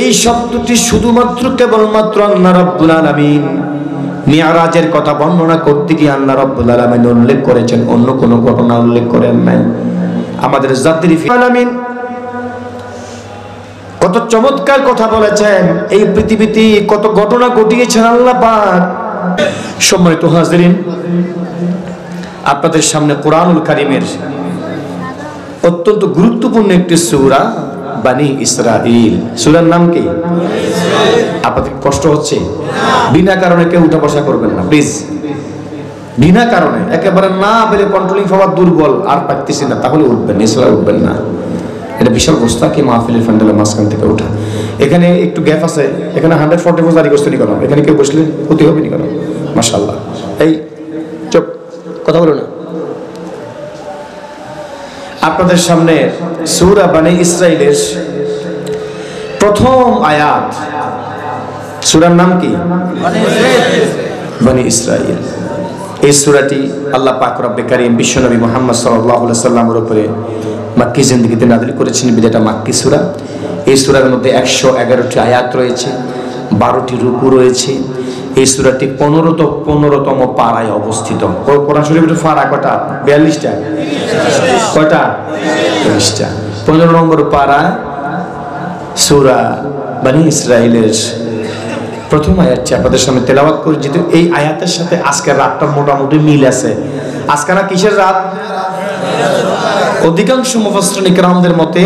এই শব্দটি শুধুমাত্র কেবলমাত্র আল্লাহ রাব্বুল আলামিন মিরাজের কথা বর্ণনা করতে গিয়ে আল্লাহ রাব্বুল আলামিন উল্লেখ করেছেন, অন্য কোনো ঘটনা উল্লেখ করেন নাই। আমাদের জাতির আলামিন কত চমৎকার কথা বলেছেন, এই পৃথিবীতে কত ঘটনা ঘটিয়েছেন আল্লাহ পাক। সম্মানিত হাজিরিন, আপনাদের সামনে কোরআনুল কারীমের অত্যন্ত গুরুত্বপূর্ণ একটি সূরা বানি ইসরাঈল। সূরার নাম কি? আপনাদের কষ্ট হচ্ছে? বিনা কারণে কেউ উঠা বসা করবেন না প্লিজ। বিনা কারণে একেবারে না বলে কন্ট্রোলিং পাওয়ার দুর্বল আর পারতেছি না, তাহলে উঠবেন, এছাড়া উঠবেন না। এটা বিশাল অবস্থা কি মাহফিলের ফান্ডালের মাঝখান থেকে ওঠা। এখানে একটু গ্যাপ আছে, এখানে 144 জারি করতে কেন? এখানে কেউ বসলে ক্ষতি হবে না কেন? মাশাআল্লাহ। এই চুপ, কথা বলো না। আপনাদের সামনে সূরা বানি ইসরাঈলের প্রথম আয়াত। সূরার নাম কি? বানি ইসরাঈল। এই সূরাটি আল্লাহ পাক রব্বে কারীম বিশ্বনবী মুহাম্মদ সাল্লাল্লাহু আলাইহি সাল্লামের উপরে মাক্কি জিন্দেগিতে নাযিল করেছেন বিধাতা মাক্কি সূরা। এই সূরার মধ্যে 111টি আয়াত রয়েছে, 12টি রুকু রয়েছে। এই সূরাটি 15তম পারায় অবস্থিত। কোরআন শরীফের পারা কয়টা? 42টা। কয়টা? 42টা। 15 নম্বর পারা সূরা বানি ইসরাঈলের প্রথম আয়াতটি আপনাদের সামনে তেলাওয়াত করে যেতে। এই আয়াতের সাথে আজকের রাতটা মোটামুটি মিল আছে। আজকে না কিসের রাত? অধিকাংশ মুফাসসিরিন ইকরামদের মতে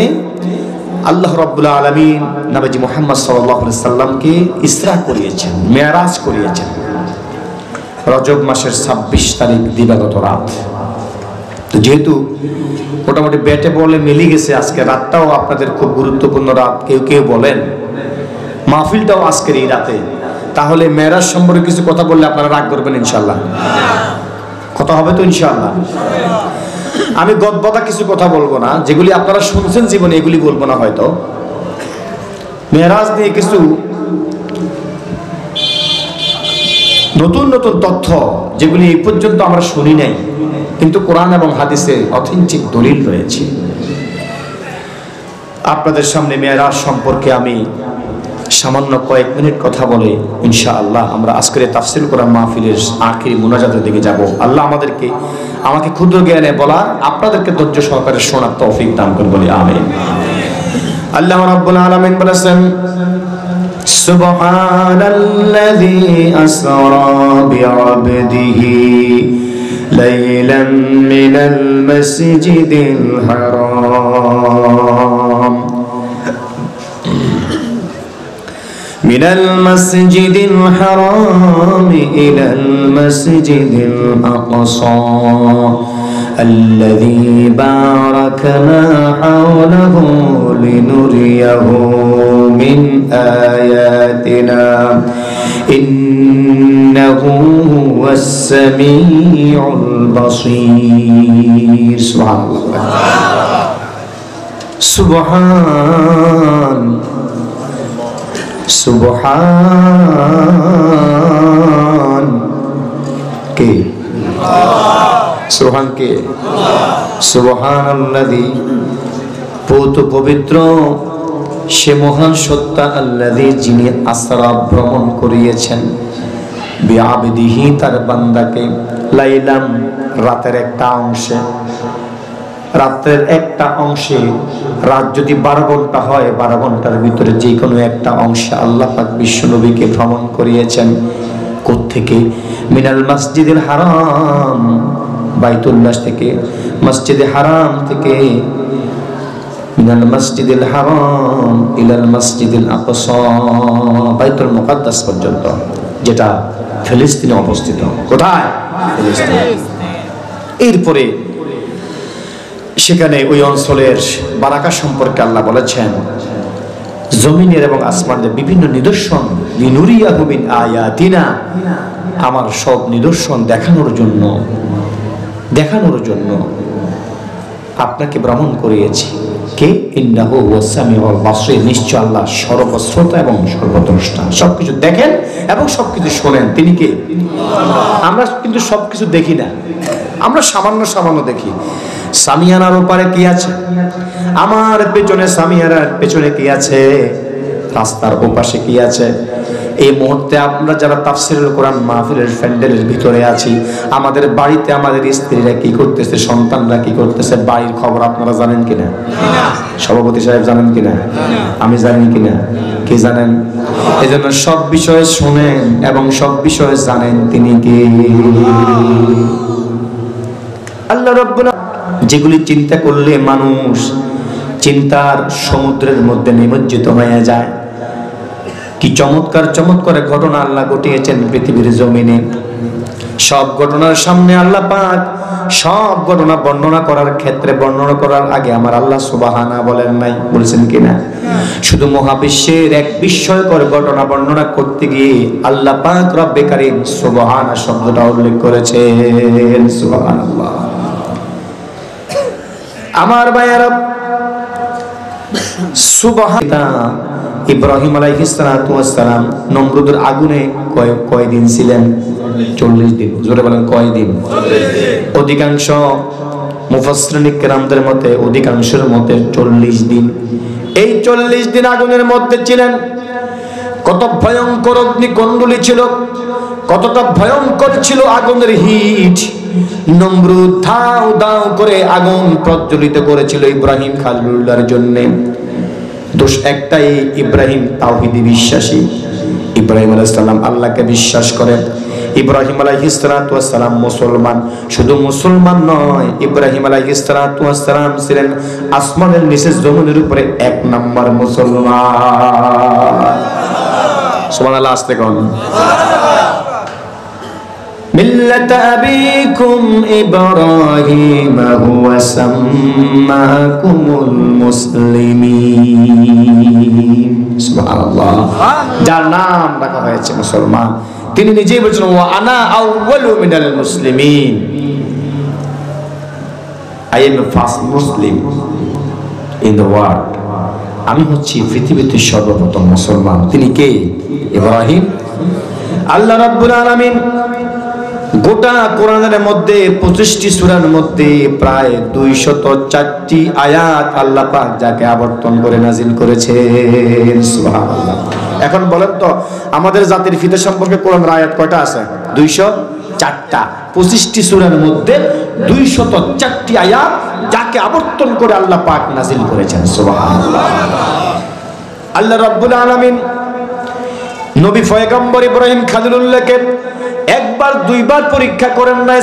আল্লাহ রাব্বুল আলামিন নবী মুহাম্মদ সাল্লাল্লাহু আলাইহি সাল্লামকে ইসরা করিয়েছেন, মেরাজ করিয়েছেন রজব মাসের 26 তারিখ দিবাগত রাত। তো যেহেতু মোটামুটি ব্যাটে বলে মিলে গেছে, আজকে রাতটাও আপনাদের খুব গুরুত্বপূর্ণ রাত। কেউ কেউ বলেন মাহফিলটাও আজকের এই রাতে, তাহলে মেরাজ সম্পর্কে কিছু কথা বললে আপনারা রাগ করবেন ইনশাআল্লাহ? কথা হবে তো ইনশাআল্লাহ? আমি গদবাদা কিছু কথা বলবো না, যেগুলি আপনারা শুনছেন জীবনে এগুলি বলবো না। হয়তো মেরাজ নিয়ে কিছু নতুন নতুন তথ্য যেগুলি এই পর্যন্ত আমরা শুনি নাই, কিন্তু কোরআন এবং হাদিসে অথেন্টিক দলিল রয়েছে। আপনাদের সামনে মেরাজ সম্পর্কে আমি সামান্য কয়েক মিনিট কথা বলে ইনশাআল্লাহ আমরা আজকের তাফসীর কোরআন মাহফিলের আখিরি মুনাজাতের দিকে যাব। আল্লাহ আমাকে ক্ষুদ্র জ্ঞানে বলা, আপনাদেরকে ধৈর্য সহকারে শোনার তৌফিক দান করুন, বলি আমিন। আল্লাহ রাব্বুল আলামিন বলেছেন, সুবহানাল্লাযী আসরা বিআবদিহি লাইলাম মিনাল মাসজিদিল হারাম من المسجد الحرام إلى المسجد الأقصى الذي باركنا حوله لنريه من آياتنا إنه هو السميع البصير. سبحان الله. সুবহান কে? সুবহান কে? সুবহানাল্লাযী, পবিত্র সে মহান সত্তা, আল্লাযী যিনি আসরা ভ্রমণ করিয়েছেন, বিআবদিহি তার বান্দাকে, লাইলাম রাতের একটা অংশে। রাতের একটা অংশে, রাত যদি 12 ঘন্টা হয়, 12 ঘন্টার ভিতরে যে কোনো একটা অংশে আল্লাহ পাক বিশ্ব নবীকে ভ্রমণ করিয়েছেন। কোত্থেকে? মিনাল মসজিদুল হারাম, বাইতুল্লাহ থেকে, মসজিদে হারাম থেকে, মিনাল মসজিদুল হারাম ইলাল মসজিদুল আকসা, বাইতুল মুকাদ্দাস পর্যন্ত, যেটা ফিলিস্তিনে অবস্থিত। কোথায়? ফিলিস্তিনে। এরপরে সেখানে ওই অঞ্চলের বারাকা সম্পর্কে আল্লাহ বলেছেন, জমিনের এবং আসমানের বিভিন্ন নিদর্শন, লিনুরিয়াহু মিন আয়াতিনা, আমার সব নিদর্শন দেখানোর জন্য আপনাকে ভ্রমণ করিয়েছি। কে? ইন্নাহু হুয়াস সামিউল বাসীর, নিশ্চয় আল্লাহ সর্বশ্রোতা এবং সর্বদ্রষ্টা। সবকিছু দেখেন এবং সবকিছু শোনেন। তিনি কে? আমরা কিন্তু সবকিছু দেখি না, আমরা সামান্য দেখি। সামিয়ানার উপরে কি আছে? আমার পেছনে সামিয়ারার পেছনে কি আছে, রাস্তার ওপাশে কি আছে। এই মুহূর্তে আমরা যারা তাফসীরুল কোরআন মাহফিলের প্যান্ডেলের ভিতরে আছি, আমাদের বাড়িতে আমাদের স্ত্রীরা কি করতেছে, সন্তানরা কি করতেছে, বাড়ির খবর আপনারা জানেন কিনা? সভাপতি সাহেব জানেন কিনা? আমি জানি কিনা? কি জানেন? এই জন্য সব বিষয়ে শুনেন এবং সব বিষয়ে জানেন তিনি কে। আল্লাহ রাব্বুল যেগুলি চিন্তা করলে মানুষ চিন্তার সমুদ্রের মধ্যে নিমজ্জিত হয়ে যায়। কি চমৎকার চমৎকার ঘটনা আল্লাহ ঘটিয়েছেন পৃথিবীর জমিনে। সব ঘটনার সামনে আল্লাহ পাক সব ঘটনা বর্ণনা করার ক্ষেত্রে, বর্ণনা করার আগে আমার আল্লাহ সুবহানা বলেন নাই, বলছেন কিনা? শুধু মহাবিশ্বের এক বিস্ময়কর ঘটনা বর্ণনা করতে গিয়ে আল্লাহ পাক রব্বে কারীম সুবহানা শব্দটা উল্লেখ করেছেন। সুবহানাল্লাহ। আমার ভাইয়েরা, সুবহানাল্লাহ। ইব্রাহিম আলাইহিস সালাতু ওয়াস সালাম নমরুদের আগুনে কয়দিন ছিলেন? 40 দিন। জোরে বলেন কয়দিন? 40 দিন। অধিকাংশ মুফাসসিরিন কিরামদের মতে, অধিকাংশের মতে 40 দিন। এই 40 দিন আগুনের মধ্যে ছিলেন। কত ভয়ঙ্কর অগ্নিকুণ্ডলী ছিল, কতটা ভয়ঙ্কর ছিল আগুনের হিট। নমরুদ দাও দাও করে আগুন প্রজ্বলিত করেছিল ইব্রাহিম খলিলুল্লাহর জন্য। দোষ একটাই, ইব্রাহিম তাওহীদে বিশ্বাসী। ইব্রাহিম আলাইহিস সালাম আল্লাহকে বিশ্বাস করেন। ইব্রাহিম আলাইহিস সালাম মুসলমান। শুধু মুসলমান নয়, ইব্রাহিম আলাইহিস সালাম ছিলেন আসমানের নিচে জমিনের উপরে 1 নাম্বার মুসলমান। সুবহানাল্লাহ। আস্তে কোন মিল্লাত আবিকুম ইব্রাহিম হুয়া সাম্মাকুমুল মুসলিমিন। সুবহানাল্লাহ। যার নাম রাখা হয়েছে মুসলমান, তিনি নিজেই বলেছেন ওয়া আনা আউয়ালু মিনাল মুসলিমিন। I am the first Muslim in the world. আমি হচ্ছি পৃথিবীতে সর্বপ্রথম মুসলমান। তিনি কে? ইব্রাহিম। আল্লাহ রাব্বুল আলামিন গোটা কোরআনের মধ্যে 25টি সূরার মধ্যে প্রায় 204টি আয়াত আল্লাহ পাক যাকে আবর্তন করে নাজিল করেছেন। সুবহানাল্লাহ। এখন বলেন তো, আমাদের জাতির ফিতর সম্পর্কে কোরআনের আয়াত কয়টা আছে? 204টা। 25টি সূরার মধ্যে 204টি আয়াত যাকে আবর্তন করে আল্লাহ পাক নাজিল করেছেন। সুবহানাল্লাহ। আল্লাহ রাব্বুল আলামিন নবী পয়গম্বর ইব্রাহিম খলিলুল্লাহকে একবার দুইবার পরীক্ষা করেন নাই,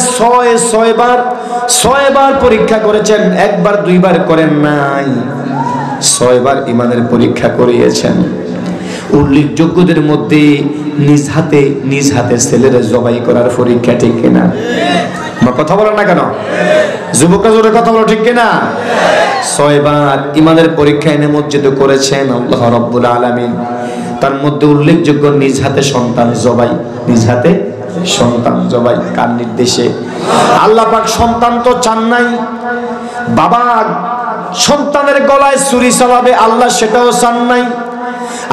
6 বার পরীক্ষা করেছেন। একবার দুইবার করেন নাই, 6 বার ঈমানের পরীক্ষা করিয়েছেন। উল্লেখযোগ্যদের মধ্যে নিজ হাতে ছেলের জবাই করার পরীক্ষা, ঠিক কিনা? কথা বলেন না কেন? যুবকরা জোরে কথা বলো, ঠিক কিনা? 6 বার ঈমানের পরীক্ষা এনে মসজিদে করেছেন আল্লাহ রাব্বুল আলামিন। তার মধ্যে উল্লেখযোগ্য নিজ হাতে সন্তান জবাই। নিজ হাতে সন্তান জবাই কার নির্দেশে? আল্লাহ পাক সন্তান তো চান নাই, বাবা সন্তানের গলায় ছুরি চালাবে, আল্লাহ সেটাও চান নাই।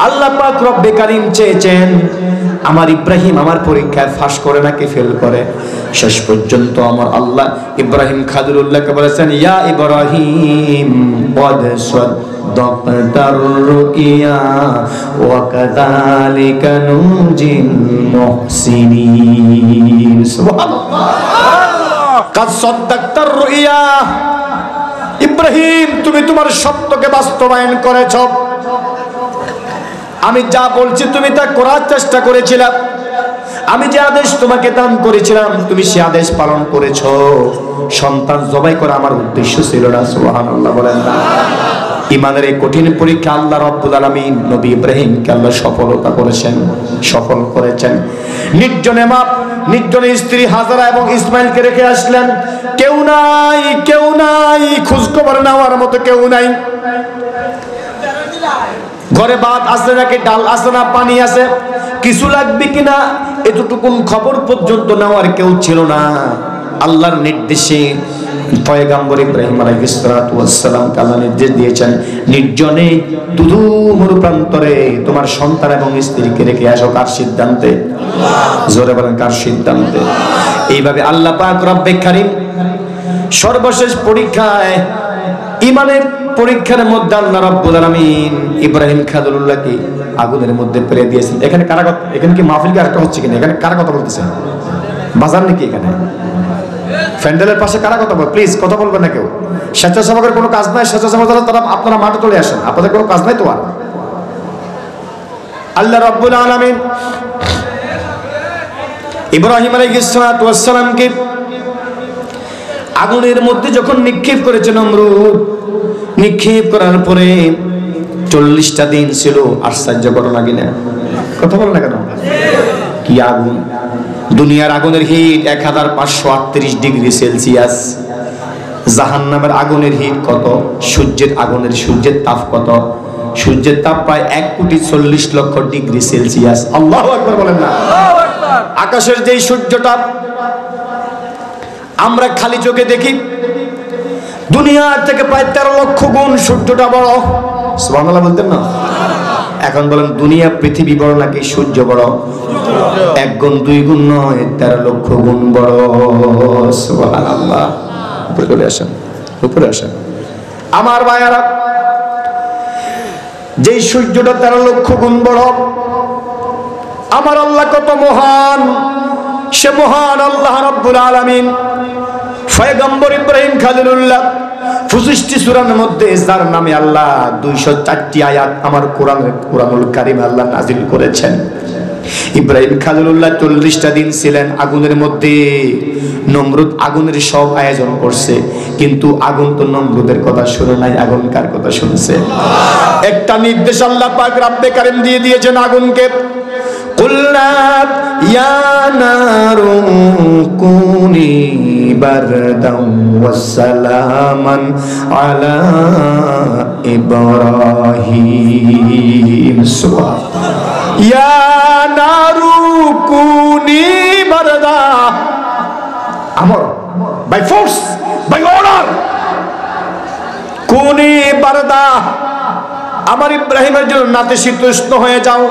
আল্লাহ পাক রব্বে কারীম চেয়েছেন আমার ইব্রাহিম আমার পরীক্ষায় পাস করে নাকি ফেল করে। শেষ পর্যন্ত আমার আল্লাহ ইব্রাহিম খলিলুল্লাহকে বলেছেন, ইয়া ইব্রাহিম কদ সাদাক্তার রুইয়া ওয়া কাযালিকা নুজিল মুহসিনিন। সুবহানাল্লাহ। কদ সাদাক্তার রুইয়া। ইব্রাহিম, তুমি তোমার স্বপ্নকে বাস্তবায়ন করেছো। আমি যা বলছি তুমি তা করার চেষ্টা করেছিলাম। আমি যে আদেশ তোমাকে দান করেছিলাম তুমি সে আদেশ পালন করেছো। সন্তান জবাই করা আমার উদ্দেশ্য ছিল না। সুবহানাল্লাহ বলেন না? ঈমানের এই কঠিন পরীক্ষা আল্লাহ রাব্বুল আলামিন নবী ইব্রাহিমকে আল্লাহ সফল করেছেন। নির্জনে স্ত্রী হাজারা এবং ইসমাইলকে রেখে আসলেন। কেউ নাই, খোঁজ খবর নেওয়ার মতো কেউ নাই। ঘরে ভাত আছে নাকি, ডাল আছে না, পানি আছে, কিছু লাগবে কিনা এতটুকুন খবর পর্যন্ত নেওয়ার কেউ ছিল না। আল্লাহর নির্দেশে পয়গম্বর ইব্রাহিম আলাইহিস সালাম আল্লাহ নির্দেশ দিয়েছেন, নির্জনে দুদূর প্রান্তরে তোমার সন্তান এবং স্ত্রীকে রেখে আসো। কার সিদ্ধান্তে? জোরে বলেন, কার সিদ্ধান্তে? এইভাবে আল্লাহ পাক রব্বে কারীম সর্বশেষ পরীক্ষায় ঈমানের পরীক্ষার মধ্যে আল্লাহ রাব্বুল আলামিন ইব্রাহিম খলিলুল্লাহকে আগুনের মধ্যে ফেলে দিয়েছেন। এখানে কারা কথা, এখানে কি মাহফিল কি আরেকটা হচ্ছে কিনা? এখানে কারা কথা বলতেছেন? বাজার নাকি এখানে? প্যান্ডেলের পাশে কারা কথা বল? প্লিজ কথা বলবেন না কেউ। স্বেচ্ছাসেবকের কোনো কাজ নাই, স্বেচ্ছাসেবক তারা আপনারা মাঠে চলে আসেন, আপনাদের কোনো কাজ নাই তো। আর আল্লাহ রাব্বুল আলামিন ইব্রাহিম আলাইহিস সালাতু ওয়াস সালামকে আগুনের মধ্যে যখন নিক্ষেপ করেছে নমরুদ, নিক্ষেপ করার পরে 40টা দিন ছিল। আশ্চর্য ঘটনা কিনা? কথা বল না কেন? কি আগুন! দুনিয়ার আগুনের হিট 1538 ডিগ্রি সেলসিয়াস। জাহান্নামের আগুনের হিট কত? সূর্যের তাপ কত? সূর্যের তাপ প্রায় 1,40,00,000 ডিগ্রি সেলসিয়াস। আল্লাহু আকবার বলেন না? আকাশের যেই সূর্যটা আমরা খালি চোখে দেখি, দুনিয়ার থেকে প্রায় 13 লক্ষ গুণ সূর্যটা বড়। সুবহানাল্লাহ বলতেন না? এখন বলেন, দুনিয়া পৃথিবী বড় নাকি সূর্য বড়? 1 গুণ 2 গুণ নয়, 13 লক্ষ গুণ বড়। সুবহানাল্লাহ। উপরে চলে আসেন, উপরে আসেন আমার ভাইয়ারা। যেই সূর্যটা 13 লক্ষ গুণ বড়, আমার আল্লাহ কত মহান! সে মহান আল্লাহ রাব্বুল আলামিন পয়গম্বর ইব্রাহিম খলিলুল্লাহ 25টি সূরার মধ্যে যার নামে আল্লাহ 204টি আয়াত আমার কোরআনুল কারীম আল্লাহ নাযিল করেছেন। ইব্রাহিম খলিলুল্লাহ 40টা দিন ছিলেন আগুনের মধ্যে। নমরুদ আগুনের সব আয়োজন করছে, কিন্তু আগুন তো নমরুদের কথা শুনে নাই, আগুন কার কথা শুনছে? একটা নির্দেশ আল্লাহ পাক রব্বে কারীম দিয়ে দিয়েছেন আগুনকে। কুল্লা ইয়া নারু কুনি বারদাও ওয়া সালামান আলা ইব্রাহিম। সুবহানাল্লাহ। ইয়া নারু কুনি বারদা, আমর বাই ফোর্স, বাই অর্ডার। কুনি বারদা, আমার ইব্রাহিমের জন্য নাতিশীতোষ্ণ হয়ে যাও,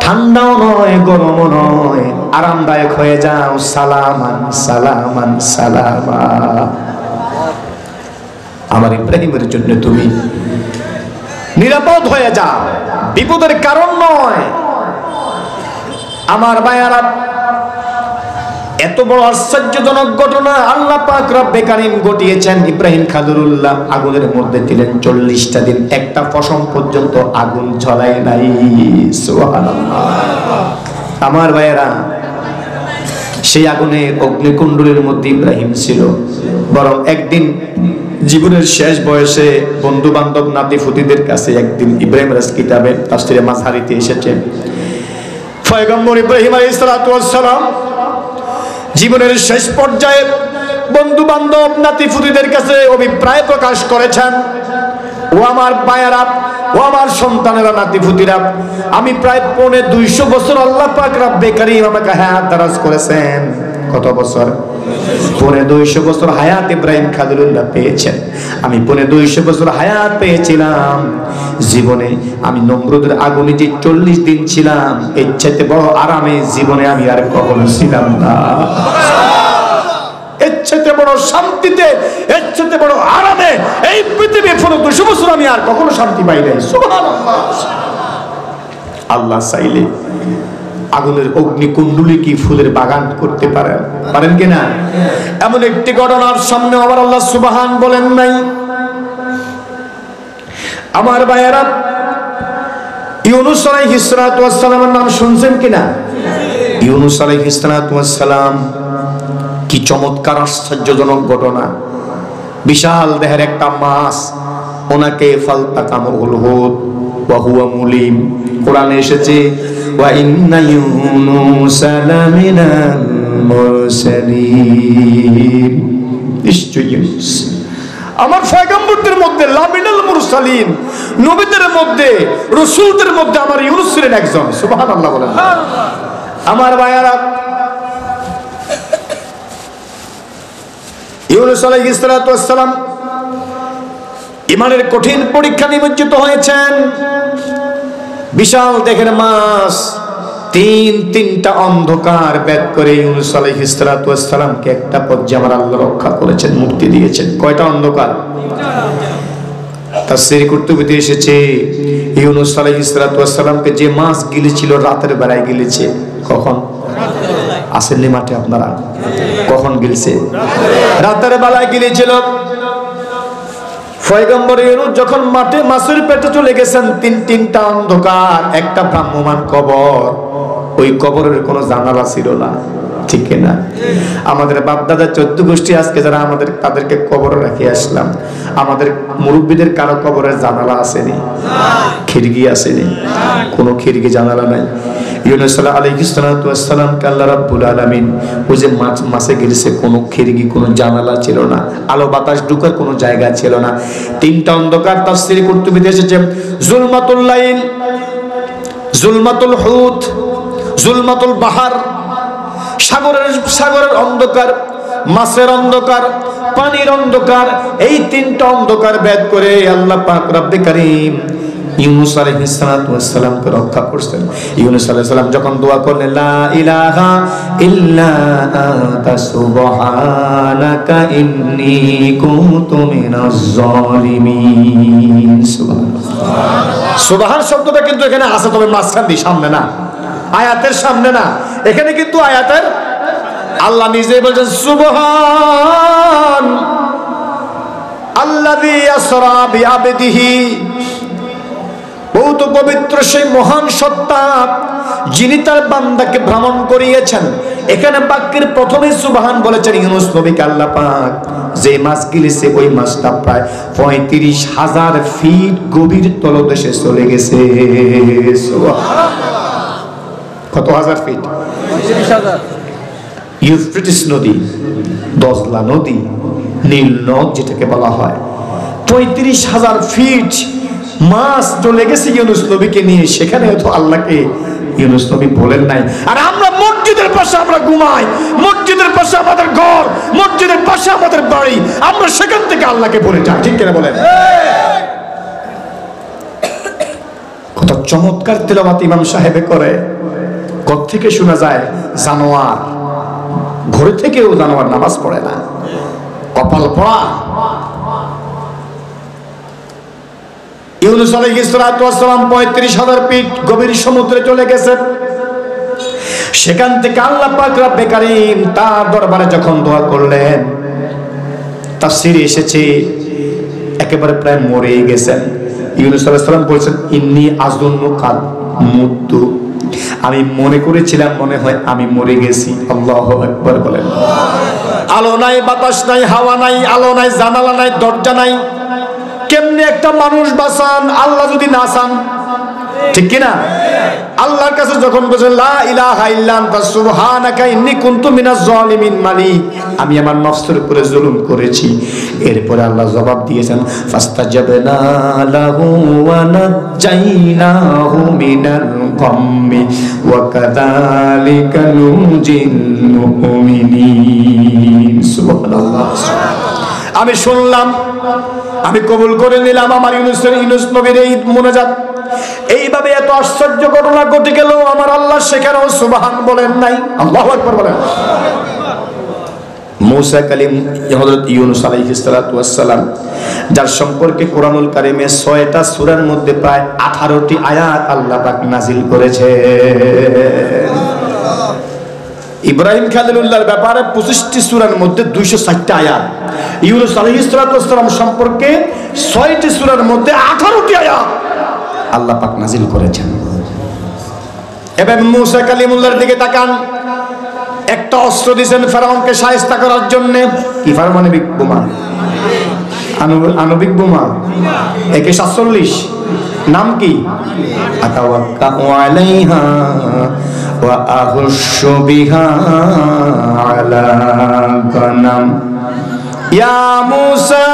ঠান্ডাও নয় গরমও নয়, আরামদায়ক হয়ে যাও। সালামান সালামান সালামা, আমার ইব্রাহিমের জন্য তুমি নিরাপদ হয়ে যাও, বিপদের কারণ নয়। আমার ভাইয়ারা, এত বড় আশ্চর্যজনক ঘটনা আল্লাহ পাক রব্বে কারীম ঘটিয়েছেন। ইব্রাহিম খলিলুল্লাহ আগুনের মধ্যে ছিলেন 40টা দিন, একটা পশম পর্যন্ত আগুন জ্বলায় নাই। সুবহানাল্লাহ। আমার ভাইয়েরা, সেই আগুনের অগ্নিকুণ্ডলের মধ্যে ইব্রাহিম ছিল। বরং একদিন জীবনের শেষ বয়সে বন্ধু বান্ধব নাতি ফুতিদের কাছে একদিন ইব্রাহিম আলাইহিস কিতাবে তাফসীরে মাযহারিতে এসেছে, পয়গম্বর ইব্রাহিম আলাইহিস সালাতু ওয়াস সালাম জীবনের শেষ পর্যায়ে বন্ধু বান্ধব নাতি ফুতিদের কাছে অভিপ্রায় প্রকাশ করেছেন, ও আমার ভাইয়েরা, ও আমার সন্তানেরা, নাতি ফুতিরা, আমি প্রায় 250 বছর আল্লাহ পাক রব্বে কারীম আমাকে হায়াত দারাজ করেছেন। কত বছর? 250 বছর হায়াত ইব্রাহিম খলিলুল্লাহ পেয়েছেন। আমি 250 বছর হায়াত পেয়েছিলাম। জীবনে আমি নমরুদের আগুনে যে 40 দিন ছিলাম, এর চাইতে বড় আরামে জীবনে আমি আর কখনো ছিলাম না। এর চাইতে বড় শান্তিতে, এর চাইতে বড় আরামে এই পৃথিবী 250 বছর আমি আর কখনো শান্তি পাই নাই। সুবহানাল্লাহ। আল্লাহ চাইলে আগুনের অগ্নিকুণ্ডলী কি ফুলের বাগান করতে পারেন কিনা? এমন একটি ঘটনার সামনে আবার আল্লাহ সুবহান বলেন নাই। আমার ভাইয়েরা, ইউনূস আলাইহিস সালাতু ওয়াস সালামের নাম শুনছেন কিনা? ইউনূস আলাইহিস সালাতু ওয়াস সালাম কি চমৎকার আশ্চর্যজনক ঘটনা। বিশাল দেহের একটা মাছ, ওনাকে ফালতাকামুল হুত ওয়া হুয়া মুলিম। কোরআনে এসেছে ওয়া ইন্না ইউনুসা লামিনাল মুরসালিন। নিশ্চয়ই ইউনূস আমার পয়গম্বরদের মধ্যে, লামিনাল মুরসালিন, নবীদের মধ্যে, রাসূলদের মধ্যে আমার ইউনূস ছিলেন একজন। সুবহানাল্লাহ বলেন। আমার ভাইয়ারা, ইউনূস আলাইহিস সালাতু ওয়াস সালাম ইমানের কঠিন পরীক্ষা নিমজ্জিত হয়েছেন। বিশাল দেহের মাছ তিনটা অন্ধকার ব্যাগ করে ইউনূস আলাইহিস সালাতু ওয়াস সালামকে একটা পর্যায়ে আমার আল্লাহ রক্ষা করেছেন, মুক্তি দিয়েছেন। কয়টা অন্ধকার? তাফসীর কুরতুবীতে এসেছে ইউনূস আলাইহিস সালামকে যে মাছ গিলেছিল রাতের বেলায় গিলেছে। কখন? আসেননি মাঠে আপনারা? কখন গিলছে? রাতের বেলায় গিলেছিল। পয়গম্বর ইউনূস যখন মাঠে মাছের পেটে চলে গেছেন, তিনটা অন্ধকার, একটা ভ্রাম্যমান কবর। ওই কবরের কোনো জানালা ছিল না, ঠিক না? আমাদের বাপদাদা 14 গোষ্ঠী আজকে যারা আমাদের, তাদেরকে কবরে রেখে আসলাম। আমাদের মুরব্বীদের কারো কবরের জানালা আসেনি, খিড়কি আসেনি, কোনো খিড়কি জানালা নাই। ইউনূস আলাইহিস সালামকে আল্লাহ রাব্বুল আলামিন ওই যে মাছে গিলেছে, কোনো খিড়কি, কোনো জানালা ছিল না, আলো বাতাস ঢুকার কোনো জায়গা ছিল না। তিনটা অন্ধকার। তাফসীর কুরতুবীতে এসেছে জুলমাতুল লাইল, জুলমাতুল হুত, জুলমাতুল বাহার। সাগরের অন্ধকার, মাছের অন্ধকার, পানির অন্ধকার, এই তিনটা অন্ধকার ভেদ করে আল্লাহ পাক রব্বে কারীম ইউনূস আলাইহিস সালামকে রক্ষা করছেন। ইউনূস আলাইহিস সালাম যখন দোয়া করলেন, লা ইলাহা ইল্লা আনতা সুবহানাকা ইন্নী কুনতু মিনাজ জালিমিন। সুবহানাল্লাহ। সুবহান শব্দটা কিন্তু এখানে আছে, তবে মাঝখান দিয়ে, সামনে না, আয়াতের সামনে না। এখানে কিন্তু আয়াতের আল্লাহ নিজেই বলছেন সুবহান আল্লাযী আসরা বিআবদিহি, বহুত পবিত্র সেই মহান সত্তা যিনি তার বান্দাকে ভ্রমণ করিয়েছেন। এখানে বাক্যের প্রথমে সুবহান বলেছেন ইউনূস নবীকে আল্লাহ পাক। যে মাছ গিলেছে ওই মাছটা প্রায় 35,000 ফিট গভীর তলদেশে চলে গেছে। সুবহানাল্লাহ। কত হাজার ফিট? 35,000। ইউফ্রেটিস নদী, দজলা নদী, নীল নদ যেটাকে বলা হয়, 35,000 ফিট মাছ চলে গেছে ইউনূস নবীকে নিয়ে। সেখানে তো আল্লাহকে ইউনূস নবী বলেন নাই। আর আমরা মসজিদের পাশে আমরা ঘুমাই, মসজিদের পাশে আমাদের ঘর, মসজিদের পাশে আমাদের বাড়ি, আমরা সেখান থেকে আল্লাহকে বলে যাই, ঠিক কিনা বলেন? কত চমৎকার তেলাওয়াত ইমাম সাহেবে করে। ঘর থেকে শোনা যায় জানোয়ার, ঘরে থেকেও জানোয়ার নামাজ পড়ে না, কপাল পড়া। ইউনূস আলাইহিস সালাম 35,000 ফিট গভীর সমুদ্রে চলে গেছে। সেখান থেকে আল্লাহ পাক রব্বে কারীম তার দরবারে যখন দোয়া করলেন, তাফসীরে এসেছে একেবারে প্রায় মরে গেছেন। ইউনূস আলাইহিস সালাম বলেছেন, ইন্নী আযুন্নু কাদ মুতু, আমি মনে করেছিলাম মনে হয় আমি মরে গেছি। আল্লাহু আকবার বলেন। আলো নাই, বাতাস নাই, হাওয়া নাই, আলো নাই, জানালা নাই, দরজা নাই, কেমনে একটা মানুষ বাঁচান আল্লাহ যদি না চান, ঠিক কিনা? আল্লাহর কাছে যখন বলেন লা ইলাহা ইল্লা আনতা সুবহানাকা ইন্নী কুনতু মিনাজ জালিমিন, মালিক আমি আমার নফসের উপরে জুলুম করেছি। এরপরে আল্লাহ জবাব দিয়েছেন ফাস্তাজাবনা লাহু ওয়া নাজাইনাহু মিনাল গাম্মি ওয়া কাযালিকা নুনজিল মুমিনিন। সুবহানাল্লাহ। আমি শুনলাম, আমি কবুল করে নিলাম আমার ইউনূস নবীর এই মুনাজাত। এইভাবে এত আশ্চর্য ঘটনা ঘটে গেল, আমার আল্লাহ সেখানেও সুবহান বলেন নাই। আল্লাহু আকবার বলেন। মুসা কালিম হযরত ইউনূস আলাইহিস সালাম, যার সম্পর্কে কোরআনুল কারীমে 6টা সূরার মধ্যে প্রায় 18টি আয়াত আল্লাহ পাক নাযিল করেছে। ইব্রাহিম খলিলুল্লাহর ব্যাপারে 25টি সূরার মধ্যে 260টা আয়াত, ইউনূস আলাইহিস সালাম সম্পর্কে 6টি সূরার মধ্যে 18টি আয়াত আল্লাহ পাক নাযিল করেছেন। এবার মুসা কালিমুল্লাহর দিকে তাকান, একটা অস্ত্র দিয়েছেন ফেরাউনকে শায়েস্তা করার জন্য। কি পারমাণবিক বোমা? আণবিক বোমা, AK-47। নাম কি? আতাওয়াক্কাউ আলাইহা ওয়া আহুশু বিহা আলা গানাম। ইয়া মুসা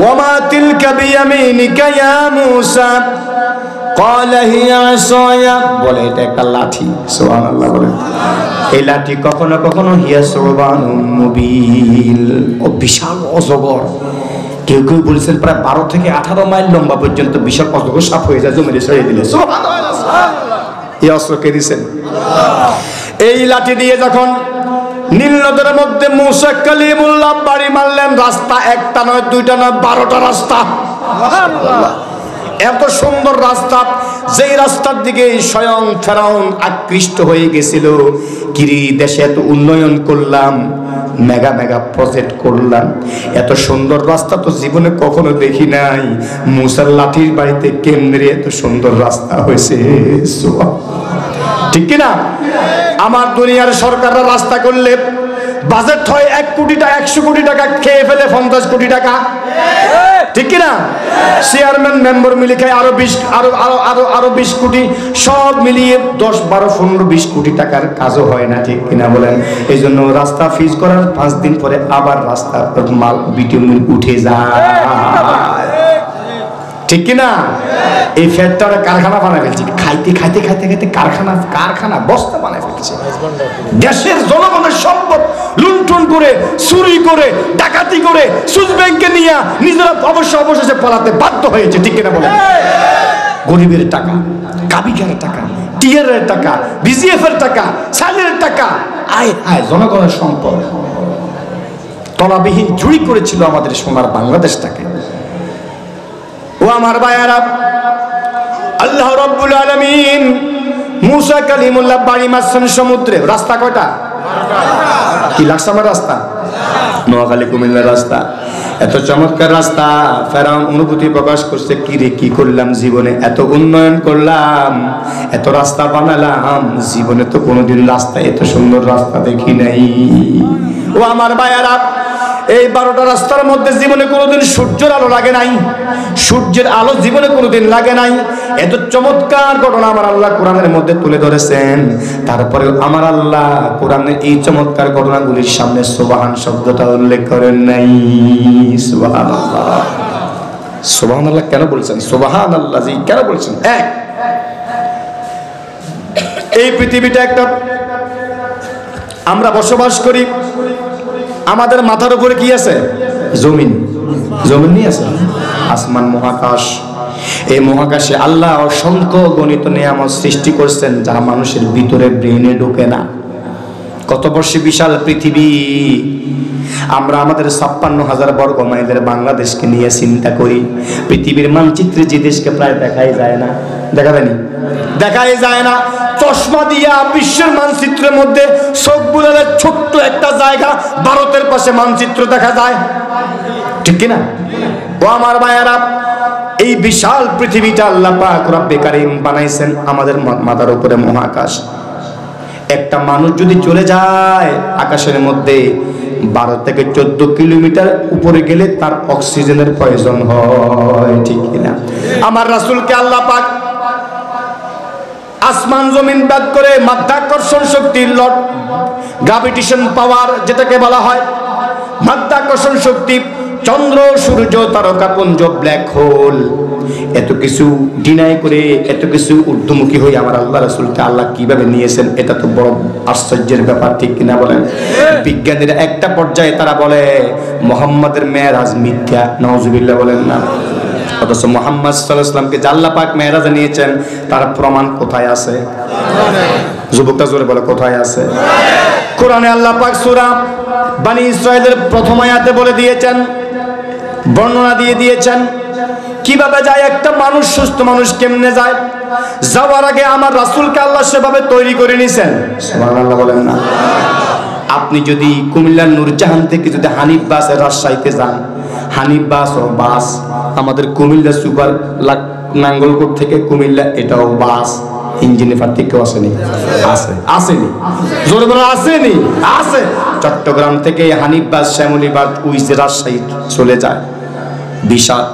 ওয়ামা তিলকা বিয়ামিনিকা ইয়া মুসা ক্বালা হিয়া আসায়া, বলে এটা একটা লাঠি। সুবহানাল্লাহ বলেন। এই লাঠি কখনো কখনো হিয়া সুবহানুম মুবিল, ও বিশাল অজগর। কেউ কেউ বলেছেন প্রায় 12 থেকে 18 মাইল লম্বা পর্যন্ত বিশাল অজগর সাপ হয়ে যায় জমিতে ছড়িয়ে দিলে। সুবহানাল্লাহ। এই অস্ত্র কে দিয়েছেন? এই লাঠি দিয়ে যখন নীল নদের মধ্যে মুসা কালিমুল্লাহ বাড়ি মারলেন। রাস্তা একটা নয়, দুইটা নয়, 12টা রাস্তা। এত সুন্দর রাস্তা, যেই রাস্তার দিকে স্বয়ং ফেরাউন আকৃষ্ট হয়ে গেছিল। কিরি দেশে এত উন্নয়ন করলাম, মেগা মেগা প্রজেক্ট করলাম, এত সুন্দর রাস্তা তো জীবনে কখনো দেখি নাই। মুসার লাঠির বাড়িতে কেন্দ্রে এত সুন্দর রাস্তা হয়েছে। ঠিক কিনা? আমার দুনিয়ার সরকাররা রাস্তা করলে বাজেট হয় 1 কোটি টাকা, 100 কোটি টাকা খেয়ে ফেলে 50 কোটি টাকা। ঠিক কিনা? চেয়ারম্যান মেম্বার মিলে খায় আরো 20 কোটি, সব মিলিয়ে 10, 12, 15, 20 কোটি টাকার কাজও হয় না। ঠিক কিনা বলেন? এই জন্য রাস্তা ফিজ করার 5 দিন পরে আবার রাস্তা মাল বিটুমিন উঠে যায়। ঠিক কিনা? এই ফ্যাক্টরি কারখানা বানায় ফেলছে, খাইতে খাইতে খাইতে খাইতে কারখানা বস্তা বানায় ফেলছে। দেশের জনগণের সম্পদ লুণ্ঠন করে, চুরি করে, ডাকাতি করে, সুদ ব্যাংকে নিয়ে নিজেরা অবশেষে পালাতে বাধ্য হয়েছে। ঠিক কিনা বলেন? গরিবের টাকা, কাবিকারের টাকা, টিআরের টাকা, বিজিএফ এর টাকা, সালের টাকা, আয় আয় জনগণের সম্পদ তলাবিহীন চুরি করেছিল আমাদের সোনার বাংলাদেশটাকে। ও আমার ভাইয়ারা, আল্লাহ রাব্বুল আলামিন মুসা কালিমুল্লাহ বাড়ি মারছেন সমুদ্রে। রাস্তা কয়টা? কি লাগছে আমার রাস্তা? নোয়াখালী কুমিল্লার রাস্তা। এত চমৎকার রাস্তা। ফেরাউন অনুভূতি প্রকাশ করছে, কি রে কি করলাম জীবনে, এত উন্নয়ন করলাম, এত রাস্তা বানালাম, জীবনে তো কোনোদিন রাস্তা এত সুন্দর রাস্তা দেখি নাই। ও আমার ভাইয়ারা, এই 12টা রাস্তার মধ্যে জীবনে কোনোদিন সূর্যের আলো লাগে নাই, সূর্যের আলো জীবনে কোনোদিন লাগে নাই। এত চমৎকার ঘটনা আমার আল্লাহ কোরআনের মধ্যে তুলে ধরেছেন। তারপরে আমার আল্লাহ কোরআনের এই চমৎকার ঘটনাগুলির সামনে সুবহান শব্দটা উল্লেখ করেন নাই। সুবহানাল্লাহ, সুবহানাল্লাহ কেন বলছেন? সুবহানাল্লাহ জি কেন বলছেন? এই পৃথিবীটা একটা আমরা বসবাস করি, আমাদের মাথার উপরে কি আছে? জমিন। জমিনই আছে, আসমান, মহাকাশ। এই মহাকাশে আল্লাহ অসংখ্য গণিত নিয়ামত সৃষ্টি করছেন, যা মানুষের ভিতরে ব্রেনে ঢোকে না। কত বর্ষে বিশাল পৃথিবী। আমরা আমাদের 56,000 বর্গ মাইলের বাংলাদেশকে নিয়ে চিন্তা করি। পৃথিবীর মানচিত্রে যে দেশকে প্রায় দেখাই যায় না, দেখা যায়নি, দেখাই যায় না। চশমা দিয়া বিশ্বের মানচিত্রের মধ্যে চোখ বুলালে ছোট্ট একটা জায়গা ভারতের পাশে মানচিত্র দেখা যায়। ঠিক কিনা? ও আমার ভাইয়ারা, এই বিশাল পৃথিবীটা আল্লাহ পাক রব্বে কারীম বানাইছেন, আমাদের মাথার উপরে মহাকাশ। একটা মানুষ যদি চলে যায় আকাশের মধ্যে 12 থেকে 14 কিলোমিটার উপরে গেলে তার অক্সিজেনের প্রয়োজন হয়। ঠিক কিনা? আমার রাসূলকে আল্লাহ পাক আসমান জমিন বাদ করে মাধ্যাকর্ষণ শক্তির লট, গ্রাভিটেশন পাওয়ার যেটাকে বলা হয়, মাধ্যাকর্ষণ শক্তি, চন্দ্র, সূর্য, তারকাপুঞ্জ, ব্ল্যাক হোল, এত কিছু ডিনাই করে, এত কিছু ঊর্ধ্বমুখী হয়ে আমার আল্লাহ রাসূলকে আল্লাহ কিভাবে নিয়েছেন, এটা তো বড় আশ্চর্যের ব্যাপার। ঠিক কিনা বলেন? বিজ্ঞানীরা একটা পর্যায়ে তারা বলে মুহাম্মাদের মেরাজ মিথ্যা। নাউজুবিল্লাহ বলেন না? অথচ মুহাম্মদ সাল্লাল্লাহু আলাইহি ওয়াসাল্লামকে যে আল্লাহ পাক মেরাজে নিয়েছেন তার প্রমাণ কোথায় আছে? যুবকটা জোরে বলে, কোথায় আছে? কোরআনে আল্লাহ পাক সূরা বনী ইসরাঈলের প্রথম আয়াতে বলে দিয়েছেন, বর্ণনা দিয়ে দিয়েছেন কিভাবে যায় একটা মানুষ, সুস্থ মানুষ কেমনে যায়। যাওয়ার আগে আমার রাসূলকে আল্লাহ সেভাবে তৈরি করে নিয়েছেন। সুবহানাল্লাহ বলেন না? আপনি যদি কুমিল্লার নূরজাহান থেকে যদি হানিফ বাসে রাজশাহীতে যান, হানিফ বাস ও বাস, আমাদের কুমিল্লা সুপার নাঙ্গলকোট থেকে কুমিল্লা, এটাও বাস। ইঞ্জিনে পার্থক্য আসেনি? আছে, আসেনি? জোরে বলে আসেনি? আছে। চট্টগ্রাম থেকে হানিফ বাস শ্যামলীবাদ উইসে রাজশাহী চলে যায়। বিশাল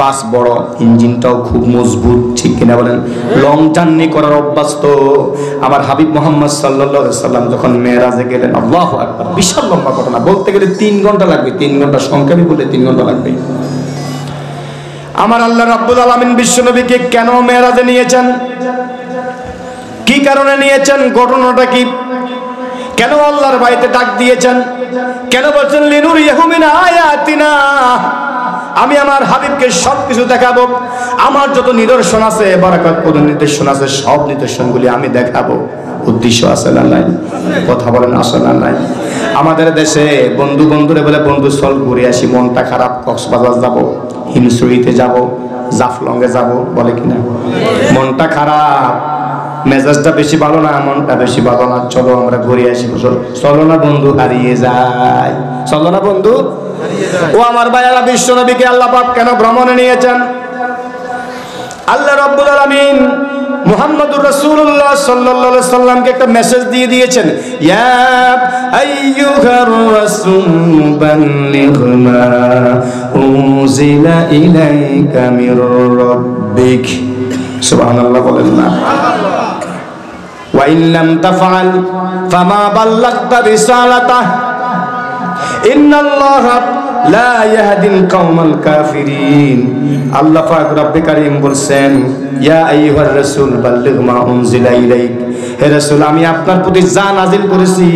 বাস, বড়, ইঞ্জিনটাও খুব মজবুত। ঠিক কিনা বলেন? লং জার্নি করার অভ্যাস তো। আমার হাবিব মুহাম্মদ সাল্লাল্লাহু আলাইহি ওয়াসাল্লাম যখন মেরাজে গেলেন, আল্লাহু আকবার, বিশাল লম্বা ঘটনা, বলতে গেলে 3 ঘন্টা লাগবে। 3 ঘন্টা সংক্ষেপে বলে 3 ঘন্টা লাগবে। আমার আল্লাহ রাব্বুল আলামিন বিশ্বনবীকে কেন মেরাজে নিয়েছেন, কি কারণে নিয়েছেন, ঘটনাটা কি, কেন আল্লাহর বাড়িতে ডাক দিয়েছেন, কেন বলছেন লিনুরিয়াহু মিন আয়াতিনা, আমি আমার হাবিবকে সবকিছু দেখাবো, আমার যত নিদর্শন আছে, বারাকাতপূর্ণ নিদর্শন আছে, সব নিদর্শনগুলি আমি দেখাবো। উদ্দেশ্য আছে না নাই? কথা বলেন আছে না নাই? আমাদের দেশে বন্ধুরে বলে বন্ধু চল ঘুরে আসি, মনটা খারাপ, কক্সবাজার যাব, হিমছড়িতে যাব, জাফলংয়ে যাব, বলে কিনা? মনটা খারাপ, মেজাজটা বেশি ভালো না, মনটা বেশি ভালো না, চলো আমরা ঘুরে আসি। চলো না বন্ধু, হারিয়ে যায়। চলো না বন্ধু। ও আমার ভাইয়ারা, বিশ্ব নবীকে আল্লাহ পাক কেন ভ্রমণে নিয়েছেন? আল্লাহ রাব্বুল আলামিন মুহাম্মদুর রাসূলুল্লাহ সাল্লাল্লাহু আলাইহি সাল্লামকে একটা মেসেজ দিয়ে দিয়েছেন, ইয়া আইয়ুহার রাসূল বাল্লিগ মা উনজিলা ইলাইকা মির রাব্বিক। সুবহানাল্লাহ বলেন না? ওয়া ইন লাম তাফআল ফামা বাল্লাগতা রিসালাতাহ ইন্নাল্লাহা লা ইয়াহদিল কওমাল কাফিরিন। আল্লাহ পাক রব্বে কারীম বলেন, ইয়া আইয়ুহার রাসূল বাল্লিগ মা উনজিলা ইলাইক। হে রাসূল, আমি আপনার প্রতি যা নাজিল করেছি,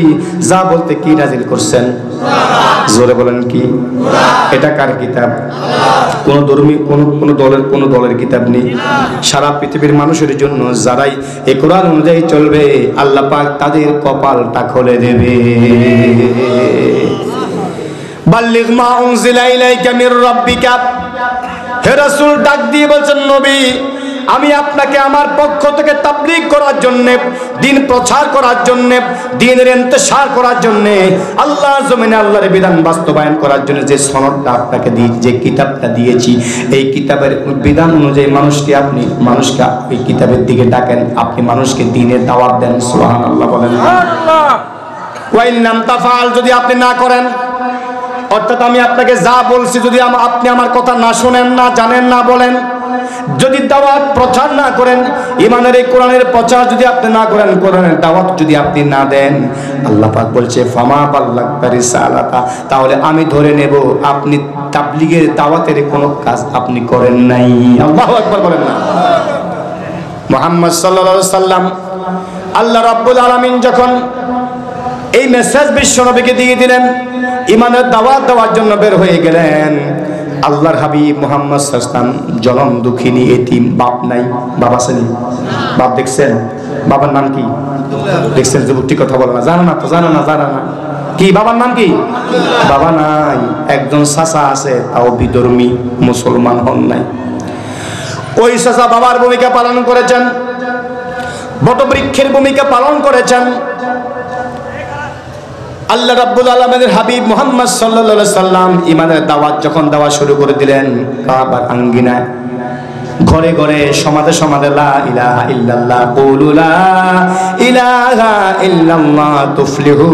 যা বলতে কি নাজিল করছেন? জোরে বলেন কি? এটা কার কিতাব? কোন ধর্মী কোন দলের কিতাব নেই। সারা পৃথিবীর মানুষের জন্য যারাই এই কোরআন অনুযায়ী চলবে, আল্লাহ পাক তাদের কপালটা খুলে দেবে। বাল্লিগ মা উনজিলা ইলাইকা মির রাব্বিকা। হে রাসূল ডাক দিয়ে বলছেন, নবী, আমি আপনাকে আমার পক্ষ থেকে তাবলীগ করার জন্য, দ্বীন প্রচার করার জন্য, দ্বীনের ইন্তেশার করার জন্য, আল্লাহর জমিনে আল্লাহর বিধান বাস্তবায়ন করার জন্য যে সনদটা আপনাকে যে কিতাবটা দিয়েছি, এই কিতাবের বিধান অনুযায়ী মানুষকে এই কিতাবের দিকে ডাকেন, আপনি মানুষকে দ্বীনের দাওয়াত দেন। সুবহানাল্লাহ বলেন। ওয়া ইন লাম তাফআল, যদি আপনি না করেন, অর্থাৎ আমি আপনাকে যা বলছি যদি আপনি আমার কথা না শুনেন, না জানেন, না বলেন, যদি দাওয়াত প্রচার না করেন, ঈমানের এই কোরআনের প্রচার যদি আপনি না করেন, কোরআনের দাওয়াত যদি আপনি না দেন, আল্লাহ পাক বলছে ফামা বাল্লাগতা রিসালাতা, তাহলে আমি ধরে নেব আপনি তাবলীগের দাওয়াতের কোনো কাজ আপনি করেন নাই। আল্লাহু আকবার বলেন না? মুহাম্মদ সাল্লাল্লাহু আলাইহি সাল্লাম, আল্লাহ রাব্বুল আলামিন যখন এই মেসেজ বিশ্ব নবীকে দিয়ে দিলেন, ঈমানের দাওয়াত দেওয়ার জন্য বের হয়ে গেলেন। আল্লাহর হাবিব মুহাম্মদ সাল্লাল্লাহু আলাইহি ওয়াসাল্লাম জনম দুঃখিনী, এতিম, বাপ নাই। বাবা আছেন? বাপ দেখছেন? বাবার নাম কি দেখছেন? যুবতী কথা বলে না, জানো না তো? জানো না? কি বাবার নাম কি? বাবা নাই। একজন চাচা আছে, তাও বিধর্মী, মুসলমান হন নাই। ওই চাচা বাবার ভূমিকা পালন করেছেন, বটবৃক্ষের ভূমিকা পালন করেছেন। আল্লাহ রাব্বুল আলামিনের হাবিব মুহাম্মদ সাল্লাল্লাহু আলাইহি সাল্লাম ঈমানের দাওয়াত যখন দেওয়া শুরু করে দিলেন, কাবার আঙ্গিনায়, ঘরে ঘরে, সমাজে সমাজে, লা ইলাহা ইল্লাল্লাহ, কুলু লা ইলাহা ইল্লাল্লাহ তুফলিহু।